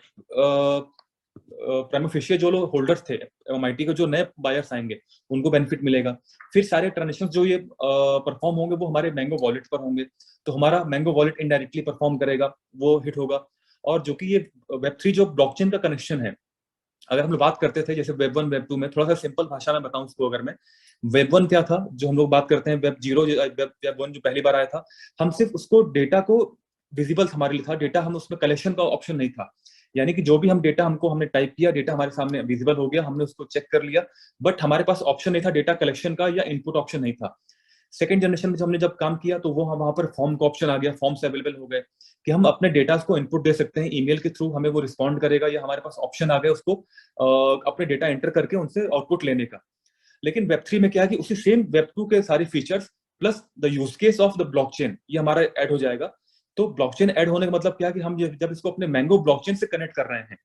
प्राइमोफेशिया जो लोग होल्डर्स थे MMIT के, जो नए बायर्स आएंगे उनको बेनिफिट मिलेगा। फिर सारे ट्रांजेक्शन जो ये परफॉर्म होंगे वो हमारे मैंगो वॉलेट पर होंगे, तो हमारा मैंगो वॉलेट इनडायरेक्टली परफॉर्म करेगा, वो हिट होगा। और जो कि ये Web3 जो ब्लॉकचेन का कनेक्शन है, अगर हम लोग बात करते थे जैसे Web 1 Web 2 में, थोड़ा सा सिंपल भाषा में बताऊं उसको, अगर मैं Web 1 क्या था जो हम लोग बात करते हैं, Web 0 Web 1 जो पहली बार आया था, हम सिर्फ उसको डेटा को विजिबल हमारे लिए था, डेटा हम उसमें कलेक्शन का ऑप्शन नहीं था। यानी कि जो भी हम डेटा हमने टाइप किया, डेटा हमारे सामने विजिबल हो गया, हमने उसको चेक कर लिया, बट हमारे पास ऑप्शन नहीं था डेटा कलेक्शन का या इनपुट ऑप्शन नहीं था। सेकंड जनरेशन में हमने जब काम किया तो वो हम वहां पर फॉर्म का ऑप्शन आ गया, फॉर्म्स अवेलेबल हो गए कि हम अपने डेटा को इनपुट दे सकते हैं, ईमेल के थ्रू हमें वो रिस्पॉन्ड करेगा, या हमारे पास ऑप्शन आ गया उसको अपने डेटा एंटर करके उनसे आउटपुट लेने का। लेकिन Web3 में क्या है कि उसी सेम Web2 के सारे features plus the use case of the blockchain ये हमारा ऐड हो जाएगा। तो ब्लॉकचेन ऐड होने का मतलब क्या है कि हम जब इसको अपने मैंगो ब्लॉकचेन से कनेक्ट कर रहे हैं,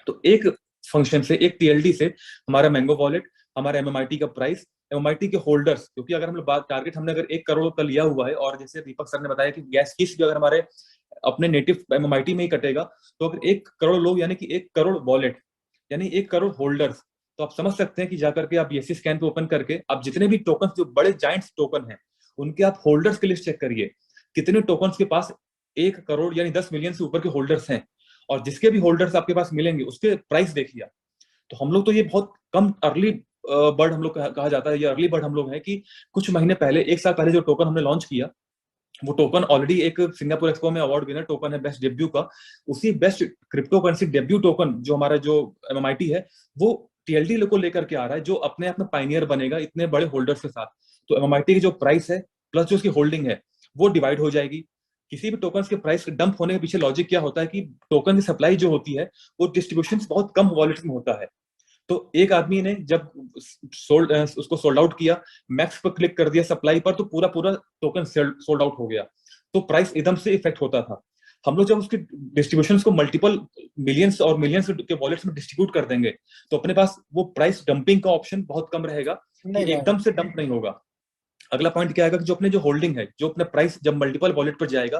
तो एक फंक्शन से, एक TLD से हमारा मैंगो वॉलेट, हमारा MMIT का प्राइस, MMIT के होल्डर्स, क्योंकि अगर हम लोग बात टारगेट हमने अगर 1 करोड़ का लिया हुआ है, और जैसे दीपक सर ने बताया कि गैस फीस भी अगर हमारे अपने नेटिव MMIT में ही कटेगा, तो अगर 1 करोड़ लोग यानी कि 1 करोड़ वॉलेट यानी 1 करोड़ होल्डर्स, तो आप समझ सकते हैं कि जाकर के आप BSC स्कैन पे ओपन करके आप जितने भी टोकन, जो बड़े जाइंट्स टोकन हैं, उनके आप होल्डर्स की लिस्ट चेक करिए, कितने टोकन के पास 1 करोड़ यानी 10 मिलियन से ऊपर के होल्डर्स हैं, और जिसके भी होल्डर्स आपके पास मिलेंगे उसके प्राइस देखिए। तो हम लोग तो ये बहुत कम अर्ली बर्ड हम लोग कहा जाता है, ये अर्ली बर्ड हम लोग है कि कुछ महीने पहले, 1 साल पहले जो टोकन हमने लॉन्च किया, वो टोकन ऑलरेडी एक सिंगापुर एक्सपो में अवार्ड विनर टोकन है बेस्ट डेब्यू का। उसी best crypto currency debut token जो हमारा जो MMIT है वो TLD को लेकर के आ रहा है, जो अपने आप में पाइनियर बनेगा इतने बड़े होल्डर्स के साथ। तो MMIT की जो प्राइस है प्लस जो उसकी होल्डिंग है वो डिवाइड हो जाएगी। किसी भी टोकन के प्राइस डंप होने के पीछे लॉजिक क्या होता है कि टोकन की सप्लाई जो होती है वो डिस्ट्रीब्यूशन बहुत कम वॉलेट में होता है। तो एक आदमी ने जब उसको सोल्ड आउट किया, मैक्स पर क्लिक कर दिया सप्लाई पर, तो पूरा टोकन सोल्ड आउट हो गया, तो प्राइस एकदम से इफेक्ट होता था। हम लोग जब उसके डिस्ट्रीब्यूशन को मल्टीपल मिलियंस और मिलियंस के वॉलेट्स में डिस्ट्रीब्यूट कर देंगे तो अपने पास वो प्राइस डंपिंग का ऑप्शन बहुत कम रहेगा, कि एकदम से डंप नहीं होगा। अगला पॉइंट क्या आएगा कि जो अपने जो होल्डिंग है, जो अपने प्राइस जब मल्टीपल वॉलेट पर जाएगा,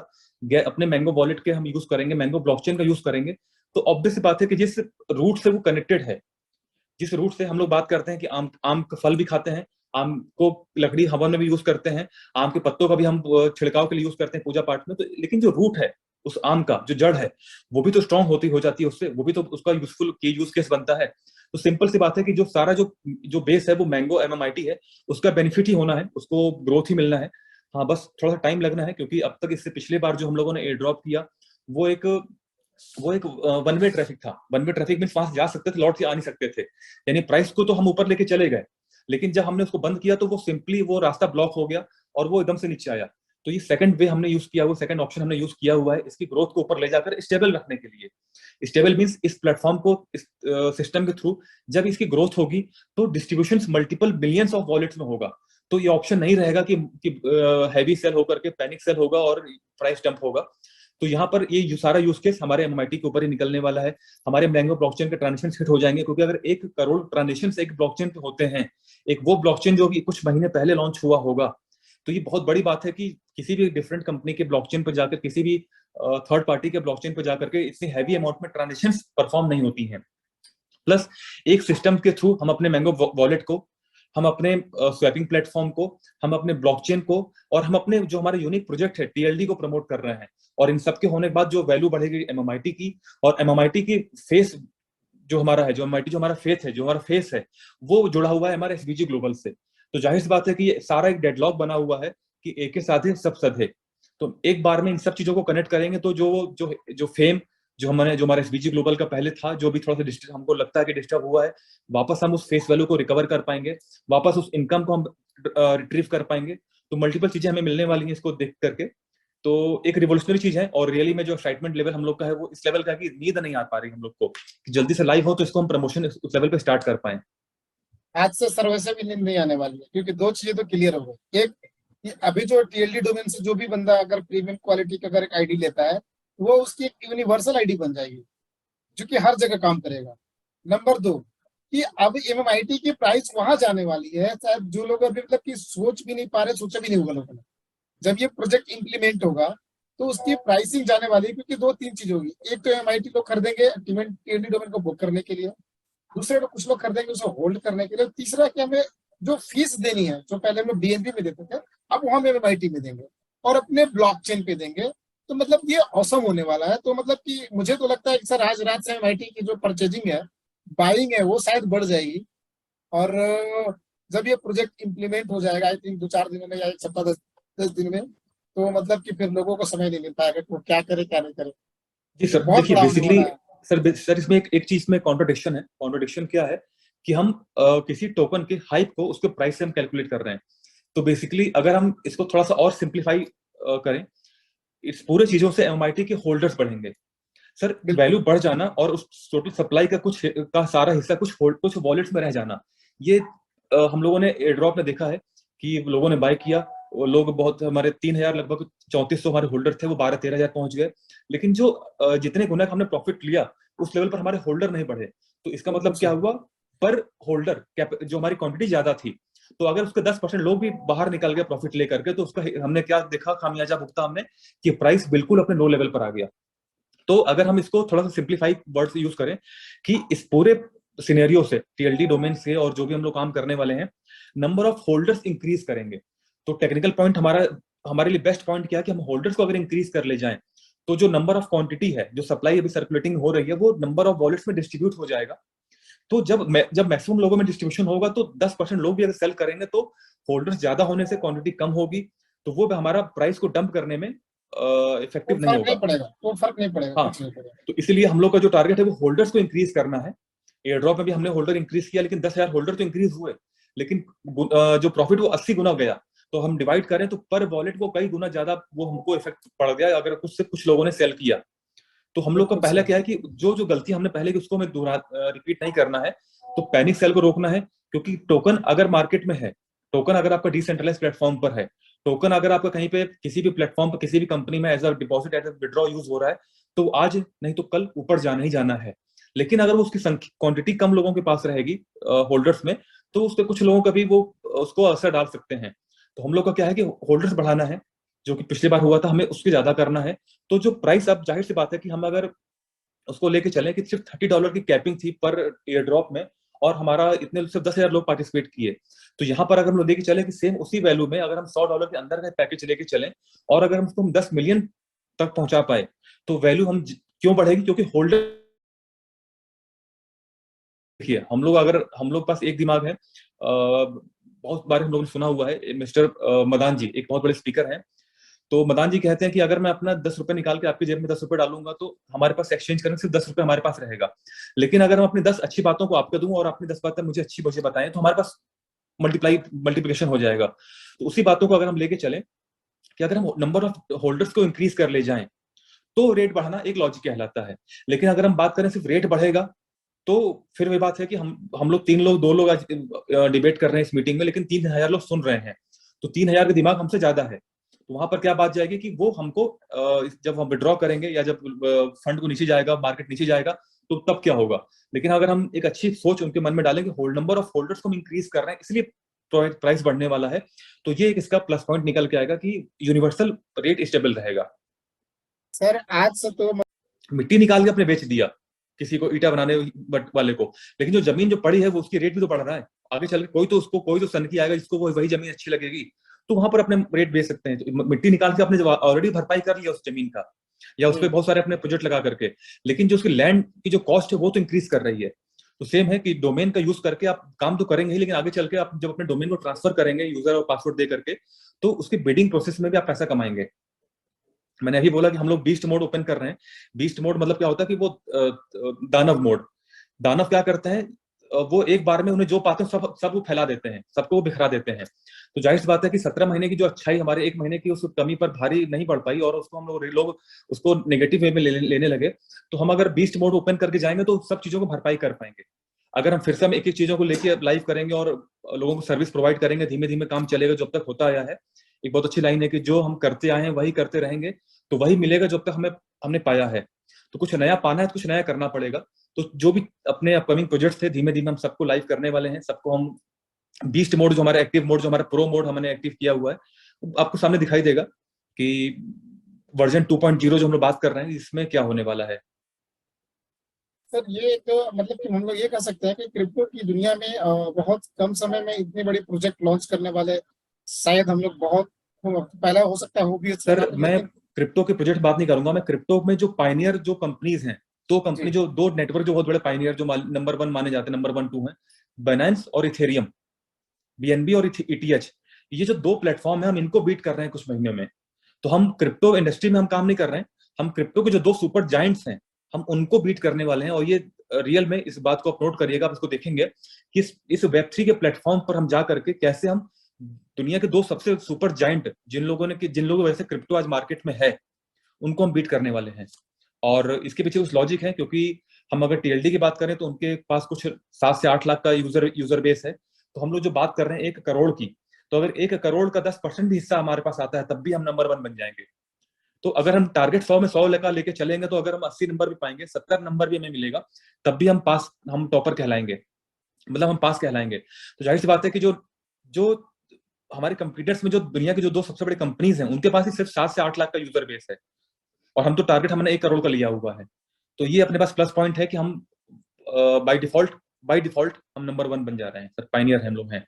अपने मैंगो वॉलेट के हम यूज करेंगे, मैंगो ब्लॉकचेन का यूज करेंगे, तो ऑब्वियस बात है कि जिस रूट से वो कनेक्टेड है, जिस रूट से हम लोग बात करते हैं कि आम का फल भी खाते हैं, आम को लकड़ी हवन में भी यूज करते हैं, आम के पत्तों का भी हम छिड़काव के लिए यूज करते हैं पूजा पाठ में, तो लेकिन जो रूट है उस आम का, जो जड़ है, वो भी तो स्ट्रांग हो जाती है उससे, वो भी तो उसका यूजफुल यूज केस बनता है। तो सिंपल सी बात है कि जो सारा जो बेस है वो मैंगो MMIT है, उसका बेनिफिट ही होना है, उसको ग्रोथ ही मिलना है। हाँ, बस थोड़ा सा टाइम लगना है, क्योंकि अब तक इससे पिछले बार जो हम लोगों ने एयर ड्रॉप किया वो एक वन वे ट्रैफिक था। वन वे ट्रैफिक में वहां जा सकते थे, लौट के आ नहीं सकते थे, यानी प्राइस को तो हम ऊपर लेके चले गए, लेकिन जब हमने उसको बंद किया तो वो सिंपली वो रास्ता ब्लॉक हो गया और वो एकदम से नीचे आया। तो ये सेकंड वे हमने यूज किया, वो सेकंड ऑप्शन हमने यूज किया हुआ है इसकी ग्रोथ को ऊपर ले जाकर स्टेबल रखने के लिए। स्टेबल मींस इस प्लेटफॉर्म को, इस सिस्टम के थ्रू जब इसकी ग्रोथ होगी तो distribution multiple billions of wallets में होगा, तो ये ऑप्शन नहीं रहेगा कि हैवी सेल होकर के पैनिक सेल होगा और प्राइस डंप होगा। तो यहाँ पर ये सारा यूज केस हमारे MMIT के ऊपर ही निकलने वाला है। हमारे मैंगो ब्लॉकचेन के ट्रांजेक्शन हिट हो जाएंगे, क्योंकि अगर 1 करोड़ ट्रांजेक्शन एक ब्लॉकचेन पे होते हैं, एक वो ब्लॉकचेन जो कि कुछ महीने पहले लॉन्च हुआ होगा, तो ये बहुत बड़ी बात है कि किसी भी डिफरेंट कंपनी के ब्लॉकचेन पर जाकर, किसी भी थर्ड पार्टी के ब्लॉकचेन पर जाकर के इतनी हैवी अमाउंट में ट्रांजेक्शन परफॉर्म नहीं होती हैं। प्लस एक सिस्टम के थ्रू हम अपने मैंगो वॉलेट को, हम अपने स्वैपिंग प्लेटफॉर्म को, हम अपने ब्लॉकचेन को और हम अपने जो हमारे यूनिक प्रोजेक्ट है TLD को प्रमोट कर रहे हैं। और इन सब के होने के बाद जो वैल्यू बढ़ेगी MMIT की, और MMIT की फेस जो हमारा है, जो MMIT जो हमारा फेथ है, जो हमारा फेस है, वो जुड़ा हुआ है हमारे SBG ग्लोबल से। तो जाहिर सी बात है कि ये सारा एक डेडलॉक बना हुआ है कि एक के साथ सब सधे। तो एक बार में इन सब चीजों को कनेक्ट करेंगे तो जो फेम जो हमारे SBG ग्लोबल का पहले था, जो भी थोड़ा सा डिस्टर्ब हमको लगता है कि डिस्टर्ब हुआ है, वापस हम उस फेस वैल्यू को रिकवर कर पाएंगे, वापस उस इनकम को हम रिट्रीव कर पाएंगे। तो मल्टीपल चीजें हमें मिलने वाली हैं इसको देख करके। तो एक रिवोल्यूशनरी चीज है, और रियली में जो एक्साइटमेंट लेवल हम लोग का है वो इस लेवल का है कि नींद नहीं आ पा रही हम लोग को कि जल्दी से लाइव हो तो इसको हम प्रमोशन उस लेवल पे स्टार्ट कर पाए। आज से सर्वे से भी नींद नहीं आने वाली है, क्योंकि 2 चीजें तो क्लियर हो गई। एक, कि अभी जो TLD डोमेन से जो भी बंदा अगर प्रीमियम क्वालिटी का अगर एक आईडी लेता है, वो उसकी एक यूनिवर्सल आईडी बन जाएगी जो कि हर जगह काम करेगा। नंबर 2, कि अब MMIT की प्राइस वहां जाने वाली है, शायद जो लोग अभी मतलब कि सोच भी नहीं पा रहे, सोचा भी नहीं होगा लोगों ने। जब ये प्रोजेक्ट इंप्लीमेंट होगा तो उसकी प्राइसिंग जाने वाली है, क्योंकि 2-3 चीज होगी। एक तो MMIT लोग खरीदेंगे TLD डोमेन को बुक करने के लिए, दूसरे लोग कुछ लोग खरीदेंगे उसे होल्ड करने के लिए, तीसरा कि हमें जो फीस देनी है, जो पहले हम लोग BNB में देते थे, अब वो हम MMIT में देंगे और अपने ब्लॉकचेन पे देंगे। तो मतलब ये औसम होने वाला है। तो मतलब कि मुझे तो लगता है कि सर आज रात से MMIT की जो परचेजिंग है, बाइंग है, वो शायद बढ़ जाएगी। और जब ये प्रोजेक्ट इंप्लीमेंट हो जाएगा, आई थिंक 2-4 दिनों में या 1 सप्ताह 10 दिन में, तो मतलब कि फिर लोगों को समय नहीं मिल पाएगा कि वो क्या करे क्या नहीं करे। जी सर, बहुत देखिए बड़ा होने बेसिकली वाला है। सर इसमें एक चीज में कॉन्ट्रडिक्शन है। कॉन्ट्रडिक्शन क्या है कि हम किसी टोकन के हाइप को उसके प्राइस से हम कैलकुलेट कर रहे हैं। तो बेसिकली अगर हम इसको थोड़ा सा और सिंप्लीफाई करें, इस पूरे चीजों से MMIT के होल्डर्स बढ़ेंगे सर। वैल्यू बढ़ जाना और उस टोटल सप्लाई का सारा हिस्सा कुछ वॉलेट्स में रह जाना, ये हम लोगों ने एयर ड्रॉप में देखा है कि लोगों ने बाय किया। वो लोग बहुत, हमारे 3000 लगभग 3400 हमारे होल्डर थे, वो 12-13 हजार पहुंच गए। लेकिन जो जितने गुना हमने प्रॉफिट लिया उस लेवल पर हमारे होल्डर नहीं बढ़े। तो इसका मतलब क्या हुआ, पर होल्डर जो हमारी क्वांटिटी ज्यादा थी, तो अगर उसके 10% लोग भी बाहर निकल गए प्रॉफिट लेकर के, तो उसका हमने क्या देखा, खामियाजा भुगता हमने कि प्राइस बिल्कुल अपने लो लेवल पर आ गया। तो अगर हम इसको थोड़ा सा सिंप्लीफाई वर्ड से यूज करें कि इस पूरे सिनेरियो से, TLD डोमेन से और जो भी हम लोग काम करने वाले हैं, नंबर ऑफ होल्डर्स इंक्रीज करेंगे। तो टेक्निकल पॉइंट हमारे लिए बेस्ट पॉइंट क्या है कि हम होल्डर्स को अगर इंक्रीज कर ले जाएं तो जो नंबर ऑफ क्वांटिटी है, जो सप्लाई अभी सर्कुलेटिंग हो रही है, वो नंबर ऑफ वॉलेट्स में डिस्ट्रीब्यूट हो जाएगा। तो जब मैक्सिमम लोगों में डिस्ट्रीब्यूशन होगा तो 10% लोग भी अगर सेल करेंगे तो होल्डर्स ज्यादा होने से क्वांटिटी कम होगी, तो वो हमारा प्राइस को डंप करने में इफेक्टिव नहीं होगा। तो फर्क नहीं पड़ेगा, हाँ, कुछ नहीं पड़ेगा। तो इसलिए हम लोग का जो टारगेट है वो होल्डर्स को इंक्रीज करना है। एयर ड्रॉप में भी हमने होल्डर इंक्रीज किया, लेकिन 10,000 होल्डर तो इंक्रीज हुए, लेकिन जो प्रॉफिट वो 80 गुना गया। तो हम डिवाइड करें तो पर वॉलेट वो कई गुना ज्यादा वो हमको इफेक्ट पड़ गया अगर कुछ लोगों ने सेल किया। तो हम लोग का पहला क्या है कि जो गलती हमने पहले की उसको हमें रिपीट नहीं करना है। तो पैनिक सेल को रोकना है, क्योंकि टोकन अगर मार्केट में है, टोकन अगर आपका डिसेंट्रलाइज प्लेटफॉर्म पर है, टोकन अगर आपका कहीं पे किसी भी प्लेटफॉर्म पर किसी भी कंपनी में as a deposit as a withdraw use हो रहा है, तो आज नहीं तो कल ऊपर जाना ही जाना है। लेकिन अगर वो उसकी क्वांटिटी कम लोगों के पास रहेगी होल्डर्स में, तो उस पर कुछ लोगों का भी वो उसको असर डाल सकते हैं। तो हम लोग का क्या है कि होल्डर्स बढ़ाना है, जो कि पिछली बार हुआ था, हमें उसके ज्यादा करना है। तो जो प्राइस, अब जाहिर सी बात है कि हम अगर उसको लेके चले कि सिर्फ $30 की कैपिंग थी पर एयर ड्रॉप में, और हमारा इतने सिर्फ 10,000 लोग पार्टिसिपेट किए, तो यहाँ पर अगर हम लोग लेके चले कि सेम उसी वैल्यू में अगर हम $100 के अंदर का पैकेज लेके चले, और अगर हम 10 मिलियन तक पहुंचा पाए, तो वैल्यू हम क्यों बढ़ेगी? क्योंकि होल्डर, देखिए हम लोग पास एक दिमाग है। बहुत बार हम लोगों ने सुना हुआ है, मिस्टर मदान जी एक बहुत बड़े स्पीकर हैं, तो मदान जी कहते हैं कि अगर मैं अपना 10 रुपए निकाल के आपकी जेब में 10 रुपए डालूंगा तो हमारे पास एक्सचेंज करने सिर्फ 10 रुपए हमारे पास रहेगा। लेकिन अगर हम अपनी 10 अच्छी बातों को आपको दूं और अपनी 10 बातें मुझे अच्छी वजह बताएं, तो हमारे पास मल्टीप्लिकेशन हो जाएगा। तो उसी बातों को अगर हम लेके चलें कि अगर हम नंबर ऑफ होल्डर्स को इंक्रीज कर ले जाएं, तो रेट बढ़ाना एक लॉजिक कहलाता है। लेकिन अगर हम बात करें सिर्फ रेट बढ़ेगा, तो फिर वही बात है कि हम लोग 2 लोग आज डिबेट कर रहे हैं इस मीटिंग में, लेकिन 3,000 लोग सुन रहे हैं, तो 3,000 का दिमाग हमसे ज्यादा है। तो वहां पर क्या बात जाएगी कि वो हमको जब हम विड्रॉ करेंगे या जब फंड को नीचे जाएगा, मार्केट नीचे जाएगा, तो तब क्या होगा। लेकिन अगर हम एक अच्छी सोच उनके मन में डालेंगे, नंबर ऑफ होल्डर्स को हम इंक्रीज कर रहे हैं इसलिए प्राइस बढ़ने वाला है, तो ये एक इसका प्लस पॉइंट निकल के आएगा कि यूनिवर्सल रेट स्टेबल रहेगा। सर आज से तो मिट्टी निकाल के अपने बेच दिया किसी को, ईटा बनाने वाले को, लेकिन जो जमीन जो पड़ी है वो उसकी रेट भी तो बढ़ रहा है। आगे चल के कोई तो सनकी आएगा जिसको वही जमीन अच्छी लगेगी, तो वहां पर अपने रेट बेच सकते हैं। तो मिट्टी निकाल के आपने ऑलरेडी भरपाई कर लिया उस जमीन का, या उस पर बहुत सारे अपने प्रोजेक्ट लगा करके, लेकिन जो उसकी लैंड की जो कॉस्ट है वो तो इंक्रीज कर रही है। तो सेम है कि डोमेन का यूज करके आप काम तो करेंगे ही, लेकिन आगे चल के आप जब अपने डोमेन को ट्रांसफर करेंगे यूजर और पासवर्ड दे करके, तो उसकी बिडिंग प्रोसेस में भी आप पैसा कमाएंगे। मैंने अभी बोला कि हम लोग बीस्ट मोड ओपन कर रहे हैं। बीस्ट मोड मतलब क्या होता है कि वो दानव मोड, दानव क्या करते हैं, वो एक बार में उन्हें जो पाते हैं सब वो फैला देते हैं, सबको वो बिखरा देते हैं। तो जाहिर सी बात है कि 17 महीने की जो अच्छाई हमारे 1 महीने की उस कमी पर भारी नहीं पड़ पाई, और उसको हम लोग उसको नेगेटिव वे में लेने लगे। तो हम अगर बीस्ट मोड ओपन करके जाएंगे तो सब चीजों को भरपाई कर पाएंगे। अगर हम फिर से हम एक एक चीजों को लेके लाइव करेंगे और लोगों को सर्विस प्रोवाइड करेंगे, धीमे धीमे काम चलेगा जो अब तक होता आया है। एक बहुत अच्छी लाइन है कि जो हम करते आए हैं वही करते रहेंगे, तो वही मिलेगा जो अब तक हमने पाया है। तो कुछ नया पाना है तो कुछ नया करना पड़ेगा। तो जो भी अपने अपकमिंग प्रोजेक्ट्स थे धीमे धीमे हम सबको लाइव करने वाले हैं। सबको हम बीस्ट मोड जो हमारा एक्टिव मोड, जो हमारा प्रो मोड हमने एक्टिव किया हुआ है, आपको सामने दिखाई देगा कि वर्जन 2.0 जो हम लोग बात कर रहे हैं इसमें क्या होने वाला है। सर ये तो मतलब कि हम लोग ये कह सकते हैं कि क्रिप्टो की दुनिया में बहुत कम समय में इतने बड़े प्रोजेक्ट लॉन्च करने वाले शायद हम लोग बहुत पहला हो सकता है, हो भी सर मैं क्रिप्टो के प्रोजेक्ट बात नहीं करूंगा, मैं क्रिप्टो में जो पाइनियर जो कंपनीज हैं, दो नेटवर्क जो बहुत बड़े पाइनियर जो नंबर 1 माने जाते हैं, नंबर 1 2 हैं, बाइनेंस और इथेरियम, बीएनबी और ईटीएच। ये जो 2 प्लेटफॉर्म है हम इनको बीट कर रहे हैं कुछ महीनों में। तो हम क्रिप्टो इंडस्ट्री में हम काम नहीं कर रहे हैं, हम क्रिप्टो के जो 2 सुपर जायंट्स हैं हम उनको बीट करने वाले हैं। और ये रियल में इस बात को आप नोट करिएगा, आप इसको देखेंगे कि इस वेब3 के प्लेटफॉर्म पर हम जा करके कैसे हम दुनिया के 2 सबसे सुपर जायंट जिन लोगों वजह से क्रिप्टो आज मार्केट में है, उनको हम बीट करने वाले हैं। और इसके पीछे कुछ लॉजिक है, क्योंकि हम अगर टीएलडी की बात करें तो उनके पास कुछ 7 से 8 लाख का यूजर बेस है। तो हम लोग जो बात कर रहे हैं 1 करोड़ की, तो अगर 1 करोड़ का 10% भी हिस्सा हमारे पास आता है तब भी हम नंबर 1 बन जाएंगे। तो अगर हम टारगेट 100 में 100 लेके चलेंगे, तो अगर हम 80 नंबर भी पाएंगे, 70 नंबर भी हमें मिलेगा, तब भी हम टॉपर कहलाएंगे, मतलब हम पास कहलाएंगे। तो जाहिर सी बात है कि जो हमारे कंपटीटर्स में जो दुनिया की जो 2 सबसे बड़ी कंपनीज हैं उनके पास ही सिर्फ 7 से 8 लाख का यूजर बेस है, और हम तो टारगेट हमने 1 करोड़ का लिया हुआ है। तो ये अपने पास प्लस पॉइंट है कि हम बाय डिफॉल्ट हम नंबर 1 बन जा रहे हैं सर, पाइनियर हम लोग हैं।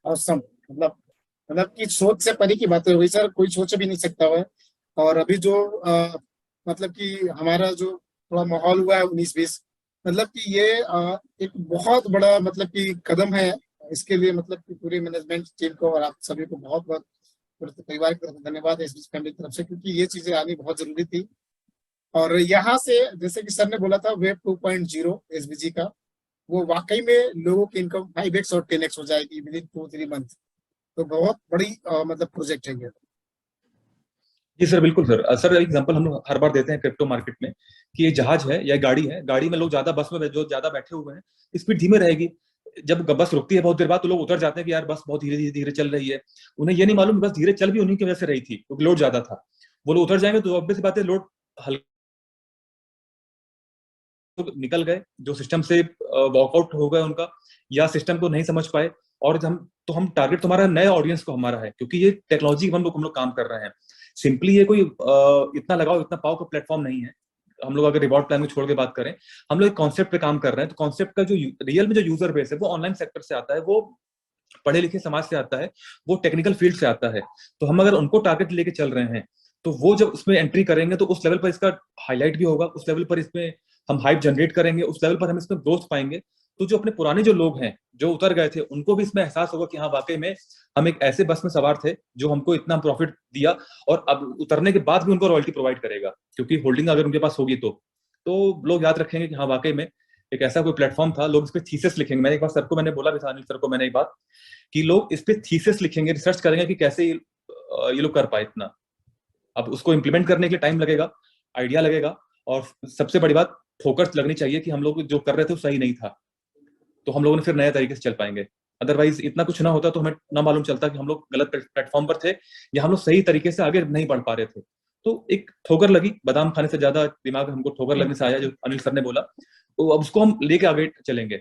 ऑसम, मतलब कि सोच से परे की बातें हुई सर, कोई सोच भी नहीं सकता है। और अभी जो मतलब कि हमारा जो थोड़ा माहौल हुआ है 19-20, मतलब कि ये एक बहुत बड़ा मतलब कि कदम है। इसके लिए मतलब कि पूरी मैनेजमेंट टीम को और आप सभी को बहुत बहुत परिवार की तरफ से धन्यवाद, एसबीजी फैमिली की तरफ से, क्योंकि ये चीजें आनी बहुत जरूरी थी। और यहाँ से जैसे कि सर ने बोला था वेब 2.0 एसबीजी का, वो वाकई में लोगों की इनकम 5x और 10x हो जाएगी विद इन 2-3 मंथ। तो बहुत बड़ी मतलब प्रोजेक्ट है ये। जी सर, बिल्कुल सर। सर एग्जांपल हम लोग हर बार देते हैं क्रिप्टो मार्केट में कि ये जहाज है या गाड़ी है, गाड़ी में लोग ज्यादा, बस में जो ज्यादा बैठे हुए हैं, स्पीड धीमे रहेगी। जब बस रुकती है बहुत देर बाद तो लोग उतर जाते हैं कि यार बस बहुत धीरे धीरे धीरे चल रही है। उन्हें ये नहीं मालूम बस धीरे चल भी उन्हीं की वजह से रही थी, क्योंकि लोड ज्यादा था। वो लोग उतर जाएंगे तो ऑब्वियस बात है लोड निकल गए, जो सिस्टम से वॉकआउट हो गए उनका, या सिस्टम को नहीं समझ पाए। और हम टारगेट तुम्हारा नए ऑडियंस को हमारा है, क्योंकि ये टेक्नोलॉजी हम लोग काम कर रहे हैं। सिंपली ये कोई इतना लगाओ इतना पाओ का प्लेटफॉर्म नहीं है। हम लोग अगर रिवॉर्ड प्लान को छोड़ के बात करें, हम लोग एक कॉन्सेप्ट पे काम कर रहे हैं। तो कॉन्सेप्ट का जो रियल में जो यूजर बेस है वो ऑनलाइन सेक्टर से आता है, वो पढ़े लिखे समाज से आता है, वो टेक्निकल फील्ड से आता है। तो हम अगर उनको टारगेट लेके चल रहे हैं तो वो जब उसमें एंट्री करेंगे तो उस लेवल पर इसका हाईलाइट भी होगा, उस लेवल पर इसमें हम हाइप जनरेट करेंगे, उस लेवल पर हम इसमें ग्रोथ पाएंगे। तो जो अपने पुराने जो लोग हैं जो उतर गए थे उनको भी इसमें एहसास होगा कि हाँ वाकई में हम एक ऐसे बस में सवार थे जो हमको इतना प्रॉफिट दिया, और अब उतरने के बाद भी उनको रॉयल्टी प्रोवाइड करेगा, क्योंकि होल्डिंग अगर उनके पास होगी तो लोग याद रखेंगे कि हाँ वाकई में एक ऐसा कोई प्लेटफॉर्म था। लोग इस पे थीसिस लिखेंगे। मैंने एक बार सर को मैंने बोला भी था, अनिल सर को मैंने एक बात कि लोग इस पे थीसिस लिखेंगे, रिसर्च करेंगे कि कैसे ये लोग कर पाए इतना। अब उसको इम्प्लीमेंट करने के लिए टाइम लगेगा, आइडिया लगेगा, और सबसे बड़ी बात फोकस लगनी चाहिए कि हम लोग जो कर रहे थे वो सही नहीं था, तो हम लोगों ने फिर नए तरीके से चल पाएंगे। अदरवाइज इतना कुछ ना होता तो हमें ना मालूम चलता कि हम लोग गलत प्लेटफॉर्म पर थे या हम लोग सही तरीके से आगे नहीं बढ़ पा रहे थे। तो एक ठोकर लगी, बादाम खाने से ज्यादा दिमाग हमको ठोकर लगने से आया, जो अनिल सर ने बोला। तो अब उसको हम लेके आगे चलेंगे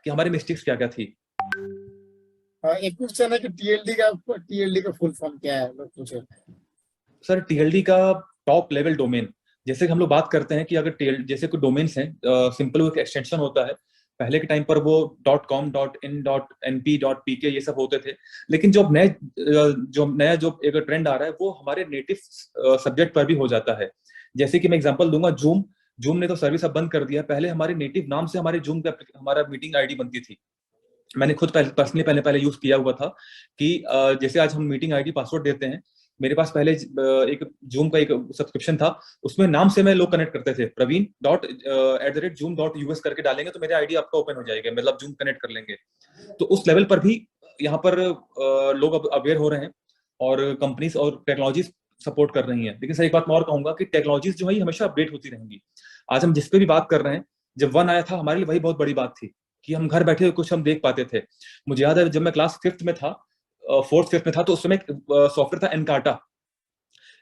कि हमारी मिस्टेक्स क्या क्या थी। एक क्वेश्चन है कि टीएलडी का फुल फॉर्म क्या है, लोग पूछे। सर टीएलडी का टॉप लेवल डोमेन, जैसे कि हम लोग बात करते हैं कि अगर जैसे कोई डोमेन्स हैं, सिंपल एक एक्सटेंशन होता है। पहले के टाइम पर वो .com .in .np .pk ये सब होते थे, लेकिन जो नया जो एक ट्रेंड आ रहा है वो हमारे नेटिव सब्जेक्ट पर भी हो जाता है। जैसे कि मैं एग्जांपल दूंगा, जूम ने तो सर्विस अब बंद कर दिया। पहले हमारे नेटिव नाम से हमारे जूम का हमारा मीटिंग आईडी बनती थी। मैंने खुद पर्सनली पहले यूज किया हुआ था कि जैसे आज हम मीटिंग आईडी पासवर्ड देते हैं, मेरे पास पहले एक जूम का एक सब्सक्रिप्शन था, उसमें नाम से मैं लोग कनेक्ट करते थे। praveen.@zoom.us करके डालेंगे तो मेरे आईडी आपका ओपन हो जाएगा, मतलब जूम कनेक्ट कर लेंगे। तो उस लेवल पर भी यहाँ पर लोग अब अवेयर हो रहे हैं, और कंपनीज और टेक्नोलॉजीज सपोर्ट कर रही हैं। लेकिन सर एक बात मैं और कहूंगा कि टेक्नोलॉजीज जो है हमेशा अपडेट होती रहेंगी। आज हम जिस पे भी बात कर रहे हैं, जब वन आया था हमारे लिए वही बहुत बड़ी बात थी कि हम घर बैठे कुछ हम देख पाते थे। मुझे याद है जब मैं क्लास 5th में था, 4th 5th में था, तो उस समय सॉफ्टवेयर था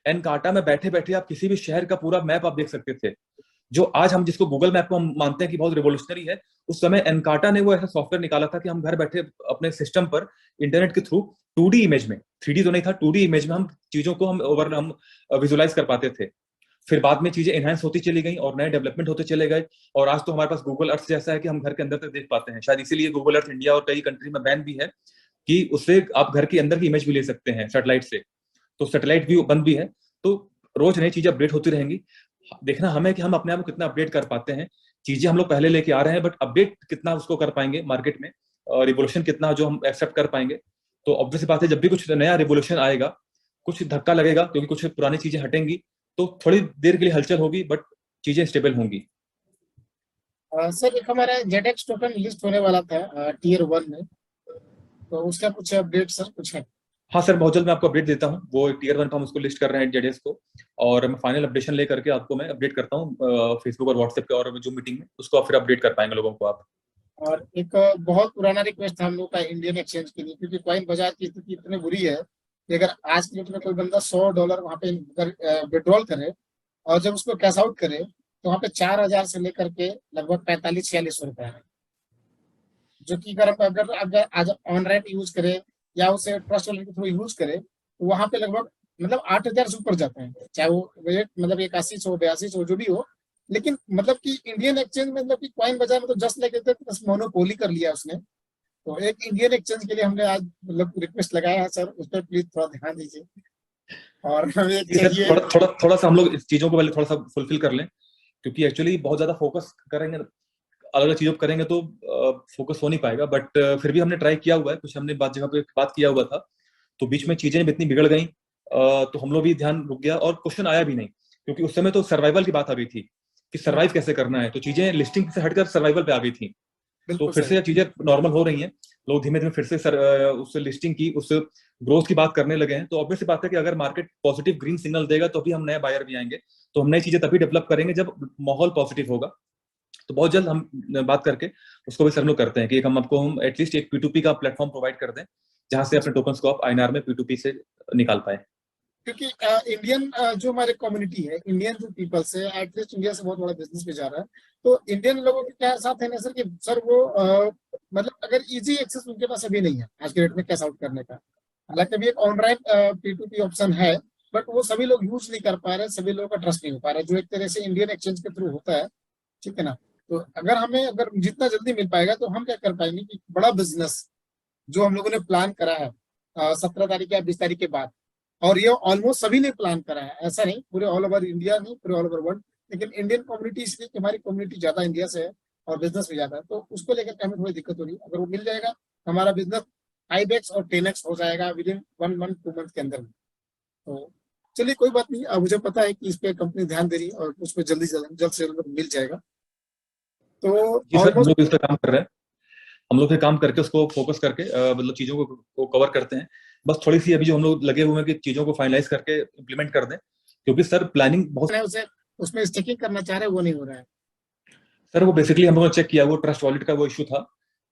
एनकार्टा में बैठे बैठे आप किसी भी शहर का पूरा मैप आप देख सकते थे। जो आज हम जिसको गूगल मैप को हम मानते हैं कि बहुत रिवोल्यूशनरी है, उस समय एनकार्टा ने वो ऐसा सॉफ्टवेयर निकाला था कि हम घर बैठे अपने सिस्टम पर इंटरनेट के थ्रू 2D इमेज में, 3D तो नहीं था, 2D इमेज में हम चीजों को हम विजुलाइज कर पाते थे। फिर बाद में चीजें एनहांस होती चली गई और नए डेवलपमेंट होते चले गए, और आज तो हमारे पास गूगल अर्थ जैसा है कि हम घर के अंदर तक देख पाते हैं। शायद इसीलिए गूगल अर्थ इंडिया और कई कंट्री में बैन भी है कि उससे आप घर के अंदर की इमेज भी ले सकते हैं सैटेलाइट से। तो सैटेलाइट भी बंद भी है। तो रोज नई चीजें अपडेट होती रहेंगी। देखना हमें कि हम अपने आप को कितना अपडेट कर पाते हैं। चीजें हम लोग पहले लेके आ रहे हैं, बट अपडेट कितना उसको कर पाएंगे मार्केट में, रिवोल्यूशन कितना जो हम एक्सेप्ट कर पाएंगे। तो ऑब्वियस बात है जब भी कुछ नया रिवोल्यूशन आएगा कुछ धक्का लगेगा, क्योंकि कुछ पुरानी चीजें हटेंगी, तो थोड़ी देर के लिए हलचल होगी, बट चीजें स्टेबल होंगी। सर एक हमारा जेडेक्स टोकन लिस्ट होने वाला था टियर 1 में, तो उसका कुछ अपडेट सर कुछ है? हाँ सर, बहुत जल्द मैं आपको अपडेट देता हूँ। वो टियर 1 पर हम उसको लिस्ट कर रहे हैं जेडेक्स को, और मैं फाइनल अपडेशन लेकर के आपको मैं अपडेट करता हूँ फेसबुक और व्हाट्सएप पे, और जो मीटिंग में उसको फिर अपडेट कर पाएंगे लोगों को आप। और एक बहुत पुराना रिक्वेस्ट था हम लोग का इंडियन एक्सचेंज के लिए, क्योंकि कॉइन बाजार की स्थिति इतनी बुरी है कि अगर आज के डेट में कोई बंदा $100 वहाँ पे विड्रॉल करे और जब उसको कैश आउट करे तो वहाँ पे 4,000 से लेकर के लगभग 45-46 रुपए है, जो कि अगर आज ऑनलाइन यूज करे या उसे ट्रस्ट वॉलेट के थ्रू यूज करे तो वहाँ पे लगभग मतलब 8,000 से ऊपर जाते हैं, चाहे वो रेट मतलब 81 हो 82 हो जो भी हो। लेकिन मतलब कि इंडियन एक्सचेंज में मतलब कि कॉइन बाजार में तो जस्ट लेके बस मोनोपोली कर लिया उसने। तो एक इंडियन एक्सचेंज के लिए हमने आज मतलब रिक्वेस्ट लगाया है सर, उस पर प्लीज थोड़ा ध्यान दीजिए। और हमें ठीक है सर, चाहिए। थोड़ा सा हम लोग इस चीजों को पहले थोड़ा सा फुलफिल कर लें, क्योंकि एक्चुअली बहुत ज्यादा फोकस करेंगे, अलग अलग चीजों पर करेंगे तो फोकस हो नहीं पाएगा। बट फिर भी हमने ट्राई किया हुआ है, कुछ हमने जगह पे बात किया हुआ था, तो बीच में चीजें इतनी बिगड़ गई, तो हम लोग भी ध्यान रुक गया और क्वेश्चन आया भी नहीं, क्योंकि उस समय तो सर्वाइवल की बात आ गई थी कि सर्वाइव कैसे करना है, तो चीजें लिस्टिंग से हटकर सर्वाइवल पे आ गई थी। तो बिल्कुल फिर सही। से चीजें नॉर्मल हो रही हैं, लोग धीमे धीमे फिर से उस लिस्टिंग की, उस ग्रोथ की बात करने लगे हैं। तो ऑब्वियस सी बात है कि अगर मार्केट पॉजिटिव ग्रीन सिग्नल देगा तो भी हम नए बायर भी आएंगे, तो हम नई चीजें तभी डेवलप करेंगे जब माहौल पॉजिटिव होगा। तो बहुत जल्द हम बात करके उसको भी सरल करते हैं कि हम आपको हम एटलीस्ट एक P2P का प्लेटफॉर्म प्रोवाइड कर दें, जहां से अपने टोकन्स को आप INR में P2P से निकाल पाए। क्योंकि इंडियन जो हमारे कम्युनिटी है, इंडियन जो पीपल्स है, एटलीस्ट इंडिया से बहुत बड़ा बिजनेस में जा रहा है, तो इंडियन लोगों के क्या साथ है ना सर, कि सर वो मतलब अगर इजी एक्सेस उनके पास अभी नहीं है आज के डेट में कैश आउट करने का। हालांकि अभी एक ऑनलाइन P2P ऑप्शन है, बट वो सभी लोग यूज नहीं कर पा रहे, सभी लोगों का ट्रस्ट नहीं हो पा रहा है, जो एक तरह से इंडियन एक्सचेंज के थ्रू होता है, ठीक है ना। तो अगर जितना जल्दी मिल पाएगा तो हम क्या कर पाएंगे कि बड़ा बिजनेस जो हम लोगों ने प्लान करा है 17 तारीख या 20 तारीख के बाद, और ये ऑलमोस्ट सभी ने प्लान करा है, ऐसा नहीं पूरे ऑल ओवर इंडिया नहीं, पूरे ऑल ओवर वर्ल्ड, लेकिन इंडियन कम्युनिटी इसलिए कि हमारी कम्युनिटी ज्यादा इंडिया से है और बिजनेस भी ज्यादा है, तो उसको लेकर हमें थोड़ी दिक्कत हो रही है। अगर वो मिल जाएगा हमारा बिजनेस 5x और 10x हो जाएगा विद इन 1 मंथ 2 मंथ के अंदर में। तो चलिए कोई बात नहीं, अब मुझे पता है कि इस पे कंपनी ध्यान दे रही है और उस पर जल्द से जल्द मिल जाएगा। तो जी सर, हम ऑलमोस्ट लोग इस पर काम कर रहे हैं, हम लोग फिर काम करके उसको फोकस करके मतलब चीजों को कवर करते हैं। बस थोड़ी सी अभी जो हम लोग लगे हुए हैं कि चीजों को फाइनलाइज करके इम्प्लीमेंट कर दें, क्योंकि सर प्लानिंग बहुत। उसे उसमें स्टिकिंग करना चाह रहे हैं, वो नहीं हो रहा है। सर वो बेसिकली हम लोगों ने चेक किया, वो ट्रस्ट वॉलेट का वो इशू था,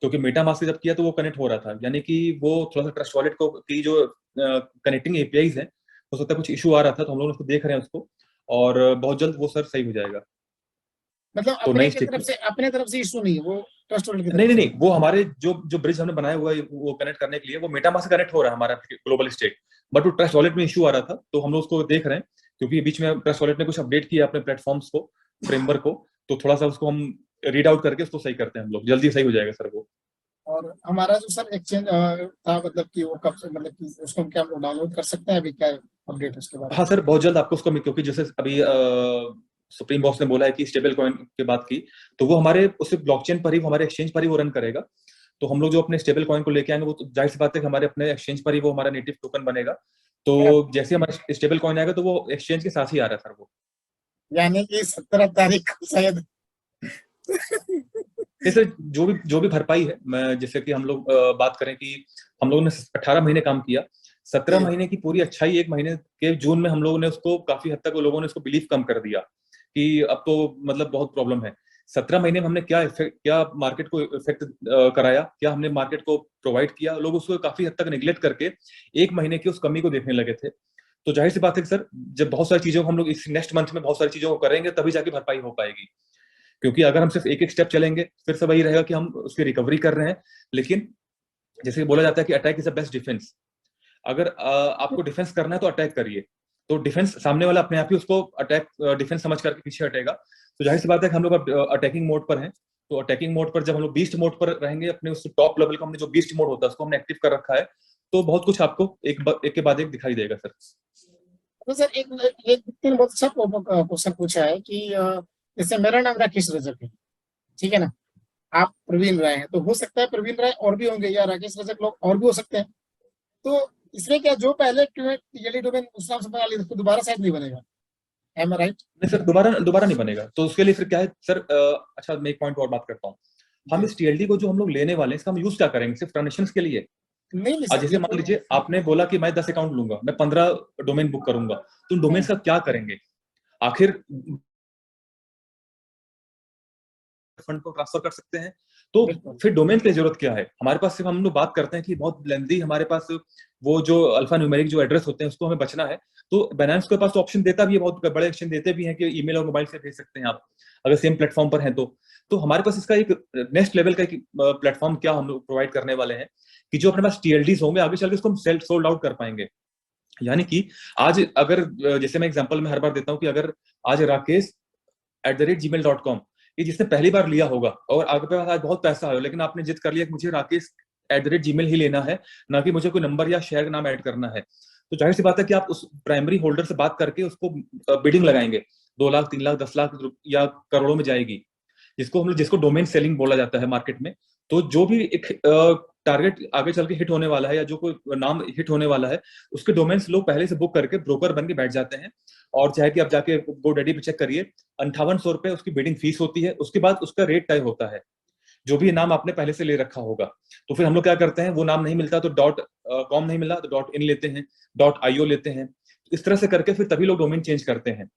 क्योंकि मेटामास्क से जब किया तो वो कनेक्ट हो रहा था, यानी कि वो थोड़ा सा ट्रस्ट वॉलेट को की जो कनेक्टिंग APIs है, हो सकता है कुछ इशू आ रहा था, तो हम लोग उसको देख रहे हैं उसको, और बहुत जल्द वो सर सही हो जाएगा। मतलब तो अपने नई की स्टिक, अपने तरफ से इशू नहीं है, वो ट्रस्ट वॉलेट की नहीं तरफ नहीं से। नहीं, वो हमारे जो जो ब्रिज हमने बनाया हुआ है वो कनेक्ट करने के लिए, वो मेटामास्क से कनेक्ट हो रहा है हमारा ग्लोबल स्टेक, बट वो ट्रस्ट वॉलेट में इशू आ रहा था, तो हम लोग उसको देख रहे हैं, क्योंकि बीच में ट्रस्ट वॉलेट ने कुछ अपडेट किया अपने प्लेटफॉर्म्स को, फ्रेमवर्क को, तो थोड़ा सा उसको हम रीड आउट करके उसको सही करते हैं हम लोग, जल्दी सही हो जाएगा सर वो। और हमारा जो सर एक्सचेंज था, मतलब कि वो कब से, मतलब कि उसको हम क्या डाउनलोड कर सकते हैं, अभी क्या अपडेट है उसके बारे हाँ सर, बहुत जल्द आपको उसको क्योंकि जैसे अभी सुप्रीम बॉस ने बोला है कि स्टेबल कॉइन की बात की, तो वो हमारे उस ब्लॉकचेन पर ही, हमारे एक्सचेंज पर ही वो रन करेगा। तो हम लोग जो अपने स्टेबल कॉइन को लेके आएंगे, वो तो जाहिर सी बात है कि हमारे अपने एक्सचेंज पर ही वो हमारा नेटिव टोकन बनेगा। तो में? जैसे हमारा स्टेबल कॉइन आएगा तो वो एक्सचेंज के साथ ही आ रहा है सर वो। यानी कि 17 तारीख को शायद। नहीं सर, जो भी भरपाई है, मैं जैसे कि हम लोग बात करें कि हम लोगों ने 18 महीने काम किया, 17 महीने की पूरी अच्छाई एक महीने के जून में हम लोगों ने उसको काफी हद तक लोगों ने उसको बिलीव कम कर दिया कि अब तो मतलब बहुत प्रॉब्लम है। 17 महीने में हमने क्या मार्केट को इफेक्ट कराया, क्या हमने मार्केट को प्रोवाइड किया, लोग उसको काफी हद तक निगलेक्ट करके एक महीने की उस कमी को देखने लगे थे। तो जाहिर सी बात है कि सर, जब बहुत सारी चीजों को हम लोग इस नेक्स्ट मंथ में बहुत सारी चीजों को करेंगे, तभी जाके भरपाई हो पाएगी। क्योंकि अगर हम सिर्फ एक एक स्टेप चलेंगे, फिर से वही रहेगा कि हम उसकी रिकवरी कर रहे हैं। लेकिन जैसे बोला जाता है कि attack is the best defence, अगर आपको डिफेंस करना है तो अटैक करिए, तो डिफेंस सामने वाला अपने आप ही उसको अटैक डिफेंस समझ करके पीछे हटेगा। तो जाहिर सी बात है कि हम लोग अटैकिंग मोड पर हैं, तो अटैकिंग मोड पर जब हम लोग बीस्ट मोड पर रहेंगे, अपने उस टॉप लेवल का हमने जो बीस्ट मोड होता है उसको हमने एक्टिव कर रखा है, तो बहुत कुछ आपको एक के बाद एक दिखाई देगा सर। तो सर एक एक व्यक्ति ने बहुत अच्छा क्वेश्चन पूछा है कि जैसे मेरा नाम राकेश रजक है, ठीक है ना, आप प्रवीण राय हैं, तो हो सकता है प्रवीण राय और भी होंगे, या राकेश रजक लोग और भी हो सकते हैं। तो इसमें क्या, जो पहले टीएलडी डोमेन उस नाम से बना लिया उसको दोबारा शायद नहीं बनेगा, एम आई राइट? नहीं सर, दोबारा नहीं बनेगा, तो उसके लिए फिर क्या है सर, अच्छा मैं एक पॉइंट और बात करता हूँ। हम इस TLD को जो हम लोग लेने वाले हैं, इसका हम यूज क्या करेंगे, सिर्फ ट्रांजेक्शन के लिए? नहीं नहीं आज सर, जैसे मान लीजिए आपने बोला कि मैं 10 अकाउंट लूंगा, मैं 15 डोमेन बुक करूंगा, तो उन डोमेन का क्या करेंगे आखिर? फंड को ट्रांसफर कर सकते हैं, तो फिर डोमेन की जरूरत क्या है? हमारे पास सिर्फ हम लोग बात करते हैं कि बहुत लेंथी हमारे पास वो जो अल्फा न्यूमेरिक जो एड्रेस होते हैं उसको हमें बचना है, तो बाइनेंस के पास तो ऑप्शन देता भी है, बहुत बड़े एक्सचेंज देते भी हैं कि ईमेल और मोबाइल से भेज सकते हैं आप, अगर सेम प्लेटफॉर्म पर हैं तो हमारे पास इसका एक नेक्स्ट लेवल का एक प्लेटफॉर्म क्या हम लोग प्रोवाइड करने वाले हैं कि जो अपने पास TLDs होंगे, आगे चल के उसको हम सेल्फ सोल्ड आउट कर पाएंगे। यानी कि आज अगर जैसे मैं एग्जांपल में हर बार देता हूं कि अगर आज rakesh@gmail.com, ये जिसने पहली बार लिया होगा और आपके पास आज बहुत पैसा है, लेकिन आपने जिद कर लिया कि मुझे राकेश @gmail ही लेना है, ना कि मुझे कोई नंबर या शेयर नाम ऐड करना है, तो जाहिर सी बात है कि आप उस प्राइमरी होल्डर से बात करके उसको बिडिंग लगाएंगे, 2 लाख 3 लाख 10 लाख या करोड़ों में जाएगी, जिसको डोमेन सेलिंग बोला जाता है मार्केट में। तो जो भी एक टारगेट आगे चल के हिट होने वाला है या जो कोई नाम हिट होने वाला है, उसके डोमेन्स लोग पहले से बुक करके ब्रोकर बन के बैठ जाते हैं। और चाहे कि आप जाके GoDaddy पे चेक करिए, 5800 रुपए उसकी बिडिंग फीस होती है, उसके बाद उसका रेट तय होता है, जो भी नाम आपने पहले से ले रखा होगा। तो फिर हम लोग क्या करते हैं, वो नाम नहीं मिलता तो .com नहीं मिला तो .in लेते हैं, .io लेते हैं, इस तरह से करके फिर तभी लोग डोमेन चेंज करते हैं।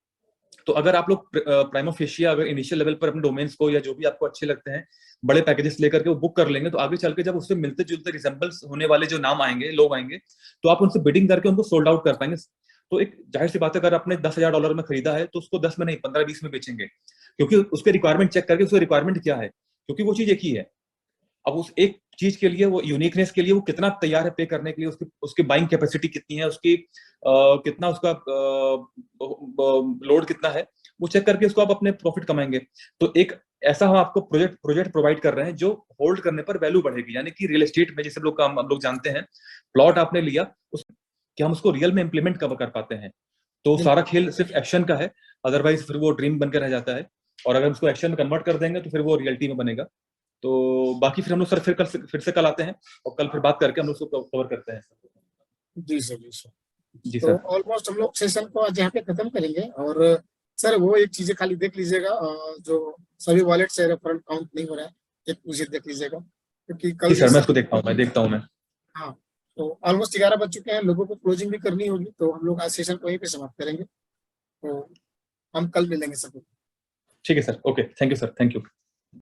तो अगर आप लोग प्राइमा फेशिया अगर इनिशियल लेवल पर अपने डोमेन्स को या जो भी आपको अच्छे लगते हैं बड़े पैकेजेस लेकर के वो बुक कर लेंगे, तो आगे चल के जब उससे मिलते जुलते रिजेंबल्स होने वाले जो नाम आएंगे, लोग आएंगे, तो आप उनसे बिडिंग करके उनको सोल्ड आउट कर पाएंगे। तो एक जाहिर सी बात है, अगर आपने $10,000 में खरीदा है तो उसको 10 में नहीं 15-20 में बेचेंगे, क्योंकि उसके रिक्वायरमेंट चेक करके उसका रिक्वायरमेंट क्या है, क्योंकि वो चीज एक ही है। अब उस एक चीज के लिए, वो यूनिकनेस के लिए वो कितना तैयार है पे करने के लिए, उसकी बाइंग कैपेसिटी कितनी है, उसकी कितना उसका लोड कितना है, वो चेक करके उसको आप अपने प्रॉफिट कमाएंगे। तो एक ऐसा हम आपको प्रोजेक्ट प्रोवाइड कर रहे हैं जो होल्ड करने पर वैल्यू बढ़ेगी, यानी कि रियल एस्टेट में जैसे हम लोग जानते हैं, प्लॉट आपने लिया कि हम उसको रियल में इंप्लीमेंट कब कर पाते हैं। तो सारा खेल सिर्फ एक्शन का है, अदरवाइज फिर वो ड्रीम बनकर रह जाता है, और अगर उसको एक्शन में कन्वर्ट कर देंगे तो फिर वो रियलिटी में बनेगा। तो बाकी फिर हम लोग सर फिर से कल आते हैं और कल फिर बात करके हम लोग उसको कवर करते हैं। जी सर, जी सर। जी तो सर। ऑलमोस्ट हम लोग सेशन को आज यहाँ पे खत्म करेंगे। और सर वो एक चीजें खाली देख लीजिएगा, जो सभी वॉलेट से रेफरल काउंट नहीं हो रहा है, एक मुझे देख लीजिएगा, क्योंकि कल सर मैं इसको देखता हूँ मैं। हाँ, तो ऑलमोस्ट 11 बज चुके हैं, लोगों को क्लोजिंग भी करनी होगी, तो हम लोग आज सेशन को यहीं पे समाप्त करेंगे। तो हम कल मिलेंगे सबको। ठीक है sir, okay, thank you sir, thank you.